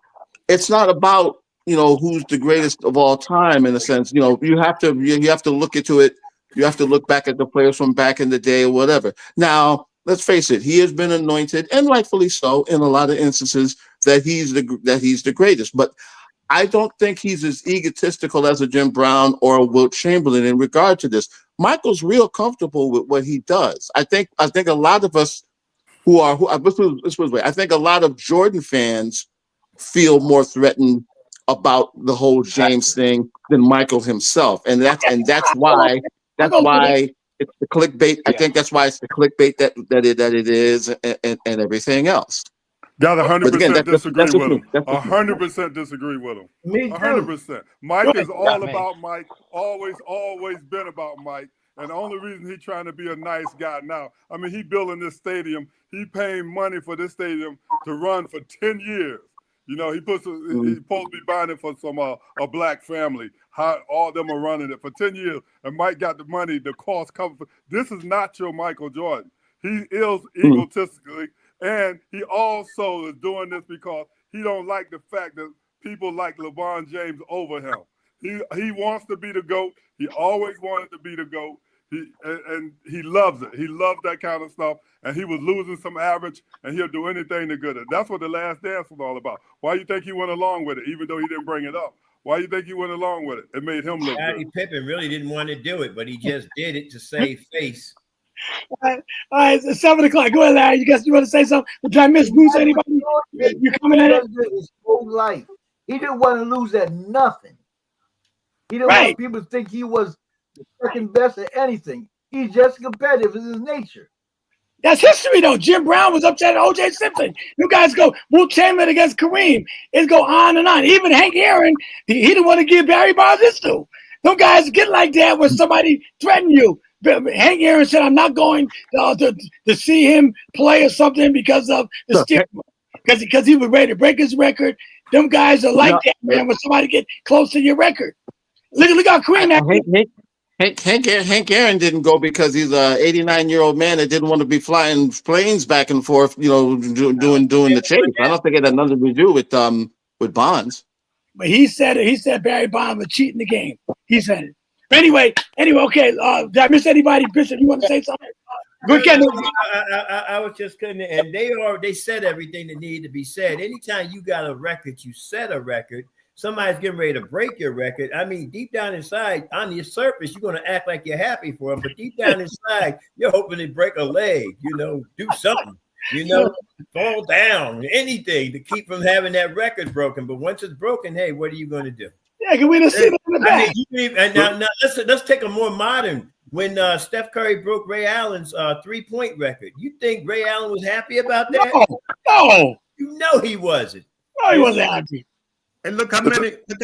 it's not about who's the greatest of all time in a sense. You have to look into it. You have to look back at the players from back in the day or whatever. Now, let's face it, he has been anointed, and rightfully so, in a lot of instances that he's the greatest. But I don't think he's as egotistical as a Jim Brown or a Wilt Chamberlain in regard to this. Michael's real comfortable with what he does. I think a lot of us I think a lot of Jordan fans feel more threatened about the whole James thing than Michael himself, and that's why it's the clickbait. I think that's why it's the clickbait that it is, and everything else. Got 100% disagree with him. 100% disagree with him. Me too. 100%. Mike is all about Mike. Always been about Mike. And the only reason he's trying to be a nice guy now, I mean, he building this stadium. He paying money for this stadium to run for 10 years. He's supposed to be buying it for some a black family. How all of them are running it for 10 years, and Mike got the money, the cost covered. This is not your Michael Jordan. He is egotistically, and he also is doing this because he don't like the fact that people like LeBron James over him. He wants to be the GOAT. He always wanted to be the GOAT. He loves it. He loves that kind of stuff. And he was losing some average, and he'll do anything to get it. That's what The Last Dance was all about. Why do you think he went along with it, even though he didn't bring it up? Why do you think he went along with it? It made him look Scottie good. Pippen really didn't want to do it, but he just did it to save face. All right, it's 7 o'clock. Go ahead, Larry. You want to say something? Did I miss Bruce? Anybody? You coming at it? His whole life. He didn't want to lose at nothing. He didn't want people to think he was the second best at anything. He's just competitive in his nature. That's history, though. Jim Brown was upset at O.J. Simpson. You guys go Will Chamberlain against Kareem. It go on and on. Even Hank Aaron, he didn't want to give Barry Bonds his due. Them guys get like that when somebody threaten you. Hank Aaron said, "I'm not going to see him play or something because of the stigma, because he was ready to break his record." Them guys are like that, man. When somebody get close to your record, look how Kareem. Hank Aaron didn't go because he's a 89-year-old man that didn't want to be flying planes back and forth, doing the chase. I don't think it had nothing to do with Bonds. But he said it. He said Barry Bonds was cheating the game. He said it. Anyway, okay. Did I miss anybody? Bishop, you want to say something? Good. I was just couldn't, and they said everything that needed to be said. Anytime you got a record, you set a record. Somebody's getting ready to break your record. I mean, deep down inside, on your surface, you're going to act like you're happy for him. But deep down inside, you're hoping to break a leg, do something, fall down, anything to keep from having that record broken. But once it's broken, hey, what are you going to do? Yeah, can we just sit in the back? And now let's take a more modern. When Steph Curry broke Ray Allen's 3-point record, you think Ray Allen was happy about that? No. You know he wasn't. No, he wasn't happy. And look how many Look at the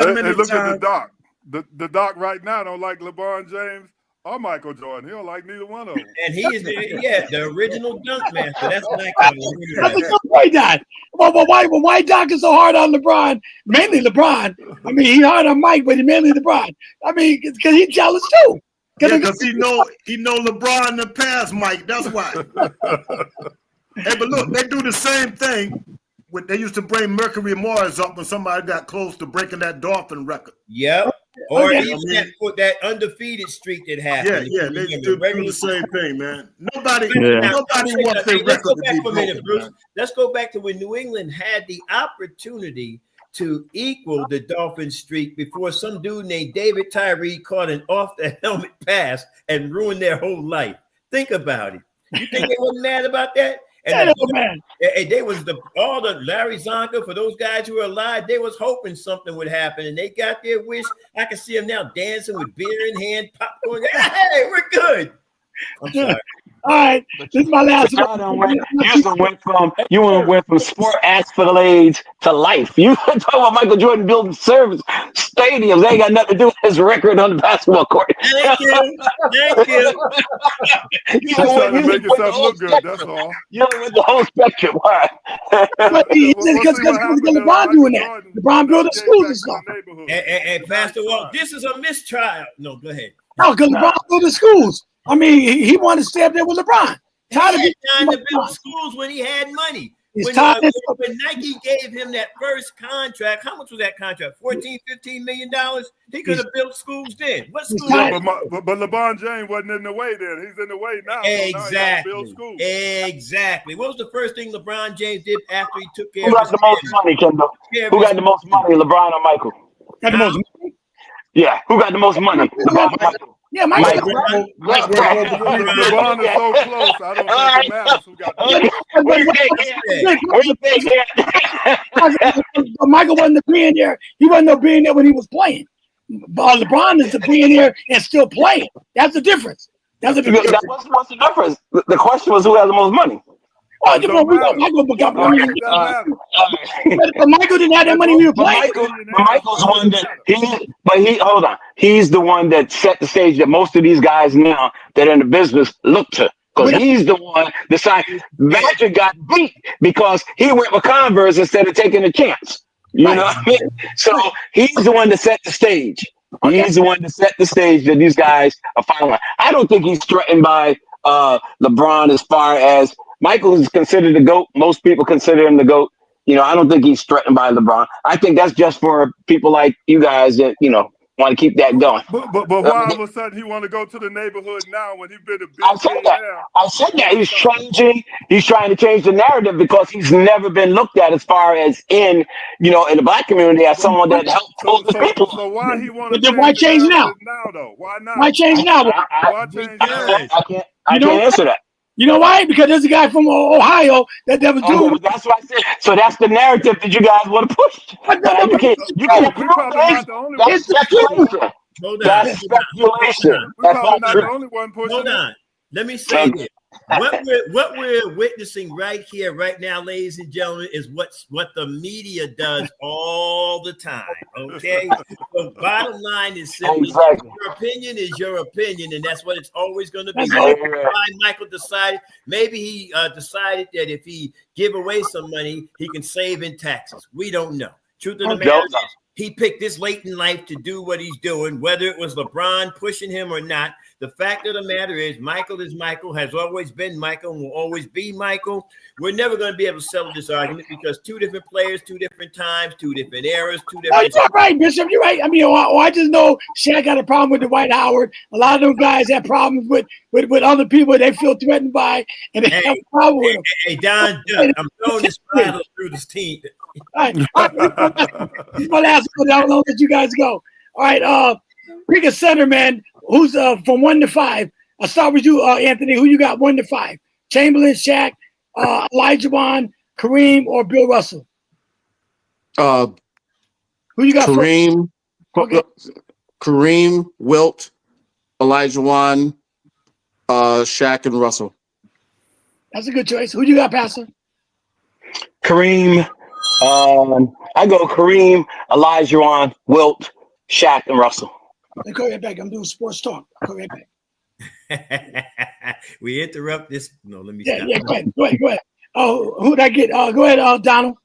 times. doc. The doc right now don't like LeBron James or Michael Jordan. He don't like neither one of them. And he is the original dunk master. That's That's a good point, Doc. Well, why Doc is so hard on LeBron? Mainly LeBron. I mean, he's hard on Mike, but mainly LeBron. I mean, because he's jealous too. Because he know LeBron in the past, Mike. That's why. Hey, but look, they do the same thing. They used to bring Mercury Morris up when somebody got close to breaking that Dolphin record. Yep. Or even that undefeated streak that happened. Yeah, they do the same thing, man. Nobody wants their record to be broken, Bruce. Let's go back to when New England had the opportunity to equal the Dolphin streak before some dude named David Tyree caught an off-the-helmet pass and ruined their whole life. Think about it. You think they weren't mad about that? And they was all the Larry Zonka, for those guys who are alive, they was hoping something would happen, and they got their wish. I can see them now dancing with beer in hand, popcorn. Hey, we're good. I'm sorry. All right, this is my last one. You went from sport accolades to life. You talking about Michael Jordan building service stadiums. They ain't got nothing to do with his record on the basketball court. Thank you. You're trying to make yourself look good, that's all. You with the whole spectrum. All right. He said because LeBron doing that. LeBron building schools and stuff. And Pastor Walt, this is a mistrial. No, go ahead. No, because LeBron building schools. I mean, he wanted to stay up there with LeBron. He had time to build schools when he had money. When Nike gave him that first contract, how much was that contract? $14, $15 million? He could have built schools then. What schools? But LeBron James wasn't in the way then. He's in the way now. Exactly. So now build schools. Exactly. What was the first thing LeBron James did after he took care Who got the most money, Kendall? Who got the most money, LeBron or Michael? Got the most money? Yeah, who got the most money? LeBron or Michael? Yeah, LeBron is so close. I don't think it matters who got the Michael wasn't the billionaire. He wasn't no billionaire when he was playing. But LeBron is the billionaire and still playing. That's the difference. What's the difference? The question was who has the most money. But Michael didn't have that money when he was playing. Michael's one that hold on. He's the one that set the stage that most of these guys now that are in the business look to. Because he's the one decided Magic got beat because he went with Converse instead of taking a chance. You know what I mean? So he's the one that set the stage. He's the one that set the stage that these guys are following. I don't think he's threatened by LeBron as far as Michael is considered the GOAT. Most people consider him the GOAT. I don't think he's threatened by LeBron. I think that's just for people like you guys that, Want to keep that going. But why all of a sudden he want to go to the neighborhood now when he's been a big I said that. I said that he's changing. He's trying to change the narrative because he's never been looked at as far as in the black community as someone that helped pull the people. So why he want to But why change now? Though? Why not? Why change now? Why change now? I can't answer that. You know why? Because there's a guy from Ohio that was doing. That's what I said. So that's the narrative that you guys want to push. You can't prove not the only one. That's speculation. That's speculation. We're probably not the only one pushing. Hold on. Let me say this. What we're witnessing right here, right now, ladies and gentlemen, is what the media does all the time. Okay. So bottom line is simply your opinion is your opinion, and that's what it's always going to be. Michael decided maybe he decided that if he give away some money, he can save in taxes. We don't know. Truth of the matter is, he picked this late in life to do what he's doing, whether it was LeBron pushing him or not. The fact of the matter is Michael is Michael, has always been Michael, and will always be Michael. We're never going to be able to settle this argument because two different players, two different times, two different eras, two different. No, you're right, Bishop. You're right. I mean, I just know Shaq got a problem with Dwight Howard. A lot of those guys have problems with other people they feel threatened by, and they have a problem with them. Hey, Don, I'm throwing this battle through this team. All right. This is my last one. I don't let you guys go. All right. Pick a center, man. Who's from 1 to 5? I'll start with you, Anthony. Who you got 1 to 5? Chamberlain, Shaq, Olajuwon, Kareem, or Bill Russell? Who you got? Kareem, okay. Kareem, Wilt, Olajuwon, Shaq, and Russell. That's a good choice. Who you got, Pastor? Kareem. I go Kareem, Olajuwon, Wilt, Shaq, and Russell. Hey, go ahead back. I'm doing sports talk. Go ahead back. We interrupt this. No, let me stop. Yeah, go ahead. Oh, who'd I get? Go ahead, Donald.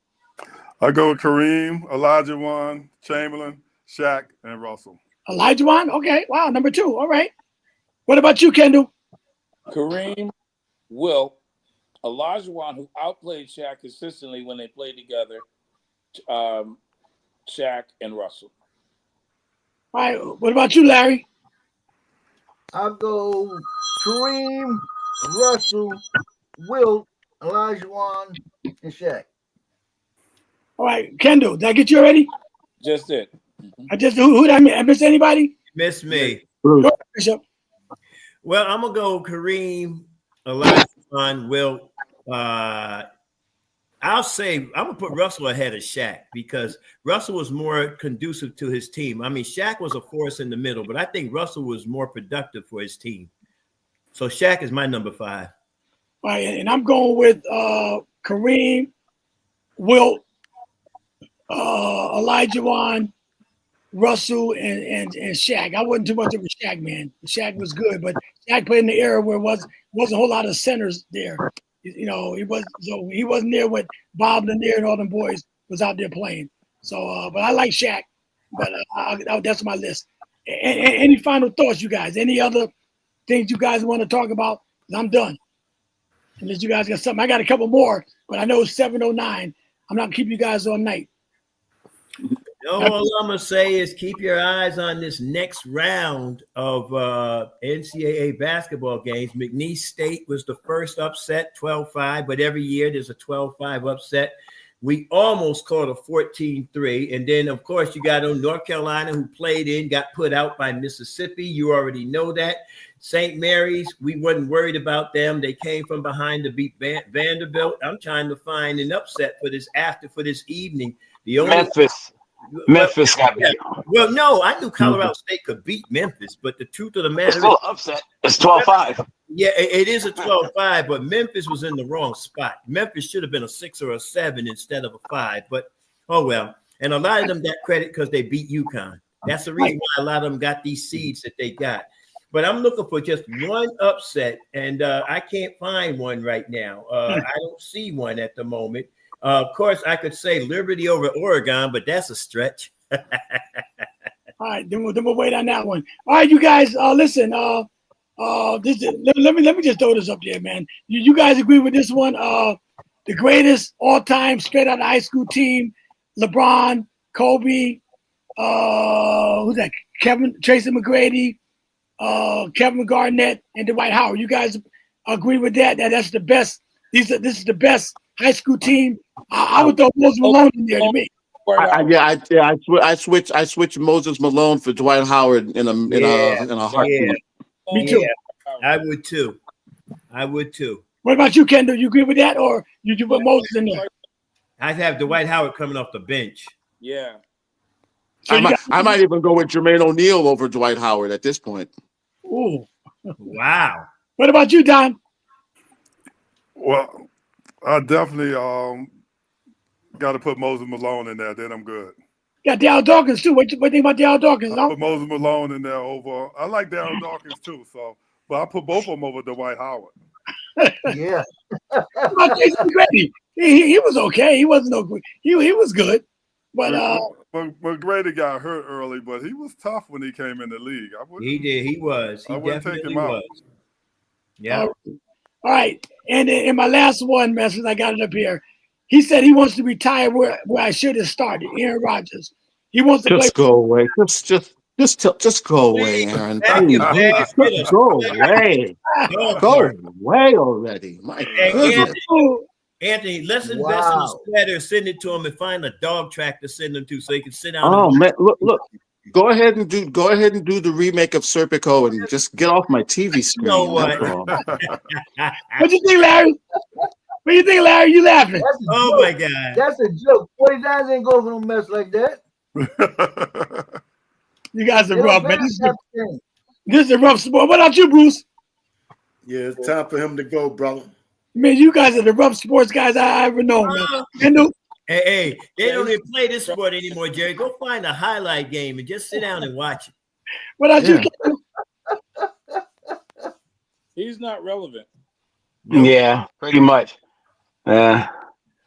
I go with Kareem, Olajuwon, Chamberlain, Shaq, and Russell. Olajuwon? Okay. Wow, number 2. All right. What about you, Kendall? Kareem, Wilt, Olajuwon, who outplayed Shaq consistently when they played together, Shaq, and Russell. All right. What about you, Larry? I'll go Kareem, Russell, Wilt, Olajuwon, and Shaq. All right. Kendall, did I get you already? Just it. Who did I miss? Anybody? Miss me. Go ahead, Bishop. Well, I'm going to go Kareem, Olajuwon, Wilt. I'll say I'm gonna put Russell ahead of Shaq because Russell was more conducive to his team. I mean, Shaq was a force in the middle, but I think Russell was more productive for his team. So Shaq is my number 5. All right, and I'm going with Kareem, Wilt, Olajuwon, Russell, and Shaq. I wasn't too much of a Shaq man. Shaq was good, but Shaq played in the era where wasn't a whole lot of centers there. He wasn't there when Bob Lanier and all them boys was out there playing. So, but I like Shaq. But that's my list. Any final thoughts, you guys? Any other things you guys want to talk about? I'm done. Unless you guys got something. I got a couple more, but I know it's 7:09. I'm not gonna keep you guys all night. All I'm gonna say is keep your eyes on this next round of NCAA basketball games. McNeese State was the first upset, 12-5, but every year there's a 12-5 upset. We almost caught a 14-3, and then of course you got on North Carolina, who played in, got put out by Mississippi. You already know that. St. Mary's, we wasn't worried about them. They came from behind to beat Vanderbilt. I'm trying to find an upset for this evening. The only Memphis got beat. Well, no, I knew Colorado State could beat Memphis, but the truth of the matter is still upset. It's 12-5. Yeah, it is a 12-5, but Memphis was in the wrong spot. Memphis should have been a 6 or a 7 instead of a 5, but oh well. And a lot of them got credit because they beat UConn. That's the reason why a lot of them got these seeds that they got. But I'm looking for just one upset, and I can't find one right now. I don't see one at the moment. Of course, I could say Liberty over Oregon, but that's a stretch. All right, then we'll wait on that one. All right, you guys, listen. Let me just throw this up there, man. You guys agree with this one? The greatest all-time straight out of high school team: LeBron, Kobe, who's that? Tracy McGrady, Kevin Garnett, and Dwight Howard. You guys agree with that? That's the best. This is the best high school team. I would throw Moses Malone in there to me. I switch Moses Malone for Dwight Howard in a heartbeat. Me too. I would too. What about you, Kendall? You agree with that, or you put Moses in there? I'd have Dwight Howard coming off the bench. Yeah. So I might even go with Jermaine O'Neal over Dwight Howard at this point. Ooh. Wow. What about you, Don? Well, I definitely got to put Moses Malone in there. Then I'm good. Got Darryl Dawkins too. What do you think about Darryl Dawkins? I put Moses Malone in there over. I like Darryl Dawkins too. So, but I put both of them over Dwight Howard. Yeah. He was okay. He wasn't no good. He was good, but McGrady got hurt early, but he was tough when he came in the league. He did. He was. He definitely was. Yeah. All right. And in my last one, message, I got it up here. He said he wants to retire where I should have started. Aaron Rodgers. He wants to just play. Go away. Just go away, Aaron. Just go away. Go away already. My goodness. Anthony, let's invest in a sweater, send it to him, and find a dog track to send him to so he can sit down. Oh man, look. Go ahead and do the remake of Serpico and just get off my TV screen. You know what? What do you think, Larry? What do you think, Larry? You laughing? Oh my God. That's a joke. 49ers ain't going for no mess like that. You guys are rough, man. This is a rough sport. What about you, Bruce? Yeah, it's time for him to go, brother. Man, you guys are the rough sports guys I ever known, man. Kendall? Hey, they don't even play this sport anymore, Jerry. Go find a highlight game and just sit down and watch it. What about you, Kendall? He's not relevant. Yeah, pretty much. All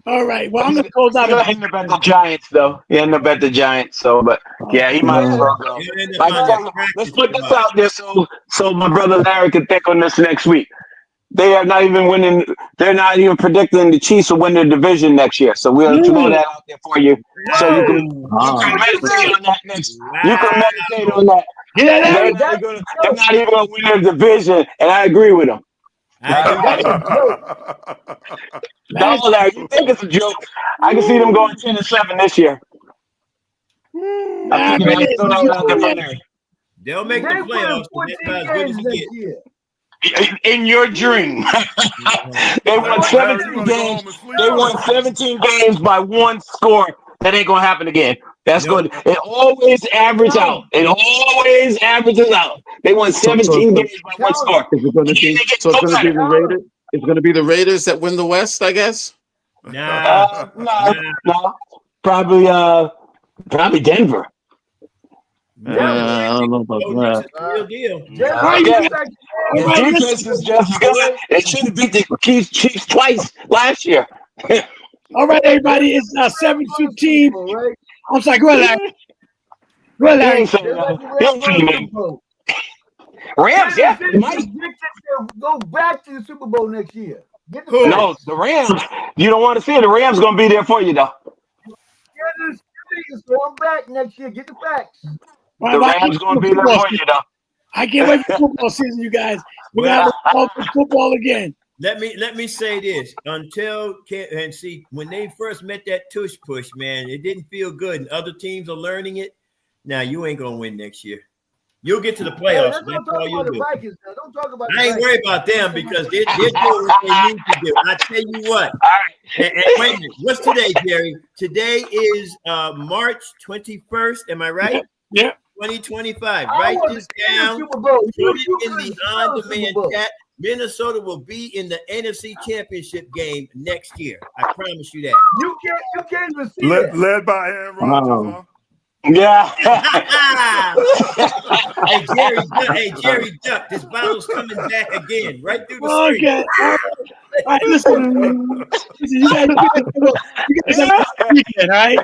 right. Well, I'm going to close out. He'll end up at the Giants, though. He ended up at the Giants, so, but yeah, he might as well go. Let's put this out there so my brother Larry can think on this next week. They are not even winning. They're not even predicting the Chiefs will win their division next year. So we'll throw that out there for you. So you can meditate on that next. You can meditate on that. They're not even going to win their division, and I agree with them. No, Larry, you think it's a joke? I can see them going 10-7 this year. They'll make the playoffs. In your dream. They won 17 games. They won 17 games by one score. That ain't gonna happen again. That's good. It always averages out. It always averages out. They won 17 games by one score. Is it going to be? So it's going to be the Raiders. It's going to be the Raiders that win the West, I guess. No. Probably Denver. I don't know about that. Real deal. The defense is just good. They should have beat the Chiefs twice last year. All right, everybody. It's 7:15. I'm sorry. Go ahead, Larry. Rams, yeah. Might. Go back to the Super Bowl next year. No, the Rams. You don't want to see it. The Rams going to be there for you, though. Going back next year. Get the facts. The Rams going to be there for you, though. I can't wait for football season, you guys. We're going to have football again. Let me say this. When they first met that tush push, man, it didn't feel good, and other teams are learning it. Now you ain't gonna win next year. You'll get to the playoffs. That's all you do. Don't talk about. I ain't worried about them because they're doing what they need to do. I tell you what. And wait a minute. What's today, Jerry? Today is March 21st. Am I right? Yeah. 2025. Write this down. Put it in the on-demand chat. Minnesota will be in the NFC Championship game next year. I promise you that. You can't even see that. Led by Aaron Rodgers, huh? Yeah. Hey, Jerry Duck, this bottle's coming back again, right through the screen. Okay. All right, listen, you guys have a weekend, all right?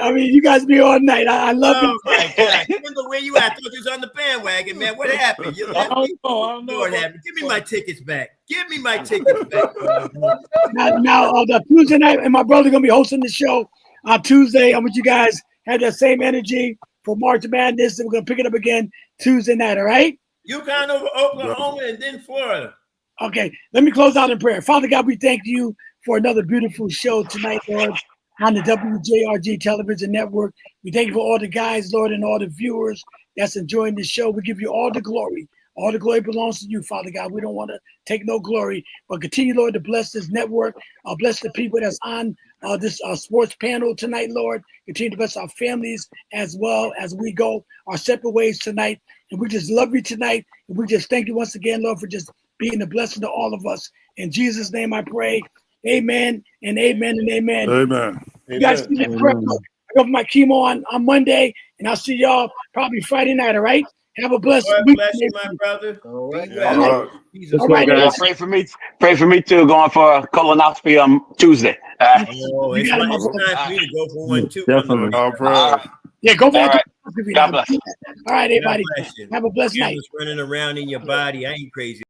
I mean, you guys be all night. I love it. My God. Remember where you at? I thought you was on the bandwagon, man. What happened? I don't know. What happened? Give me my tickets back. Now, the Tuesday night, and my brother going to be hosting the show on Tuesday. I want you guys have that same energy. for March Madness, and we're going to pick it up again Tuesday night, all right? UConn over Oklahoma and then Florida. Okay, let me close out in prayer. Father God, we thank you for another beautiful show tonight, Lord, on the WJRG television network. We thank you for all the guys, Lord, and all the viewers that's enjoying the show. We give you all the glory. All the glory belongs to you, Father God. We don't want to take no glory, but continue, Lord, to bless this network. Bless the people that's on this sports panel tonight, Lord. Continue to bless our families as well as we go our separate ways tonight. And we just love you tonight. And we just thank you once again, Lord, for just being a blessing to all of us. In Jesus' name I pray. Amen and amen and amen. Amen. You guys see that prayer. I go for my chemo on Monday, and I'll see y'all probably Friday night, all right? Have a blessed week. Bless you, my brother. All right. Be well. All right. Jesus. All right, Yeah, pray for me. Pray for me too. Going for a colonoscopy on Tuesday. Oh, it's got it, nice my brother. for me to go for one too. Definitely. All All right. right. Yeah, go back. All right. God bless. All right, everybody. God bless you. Have a blessed night. Jesus running around in your body. I ain't crazy.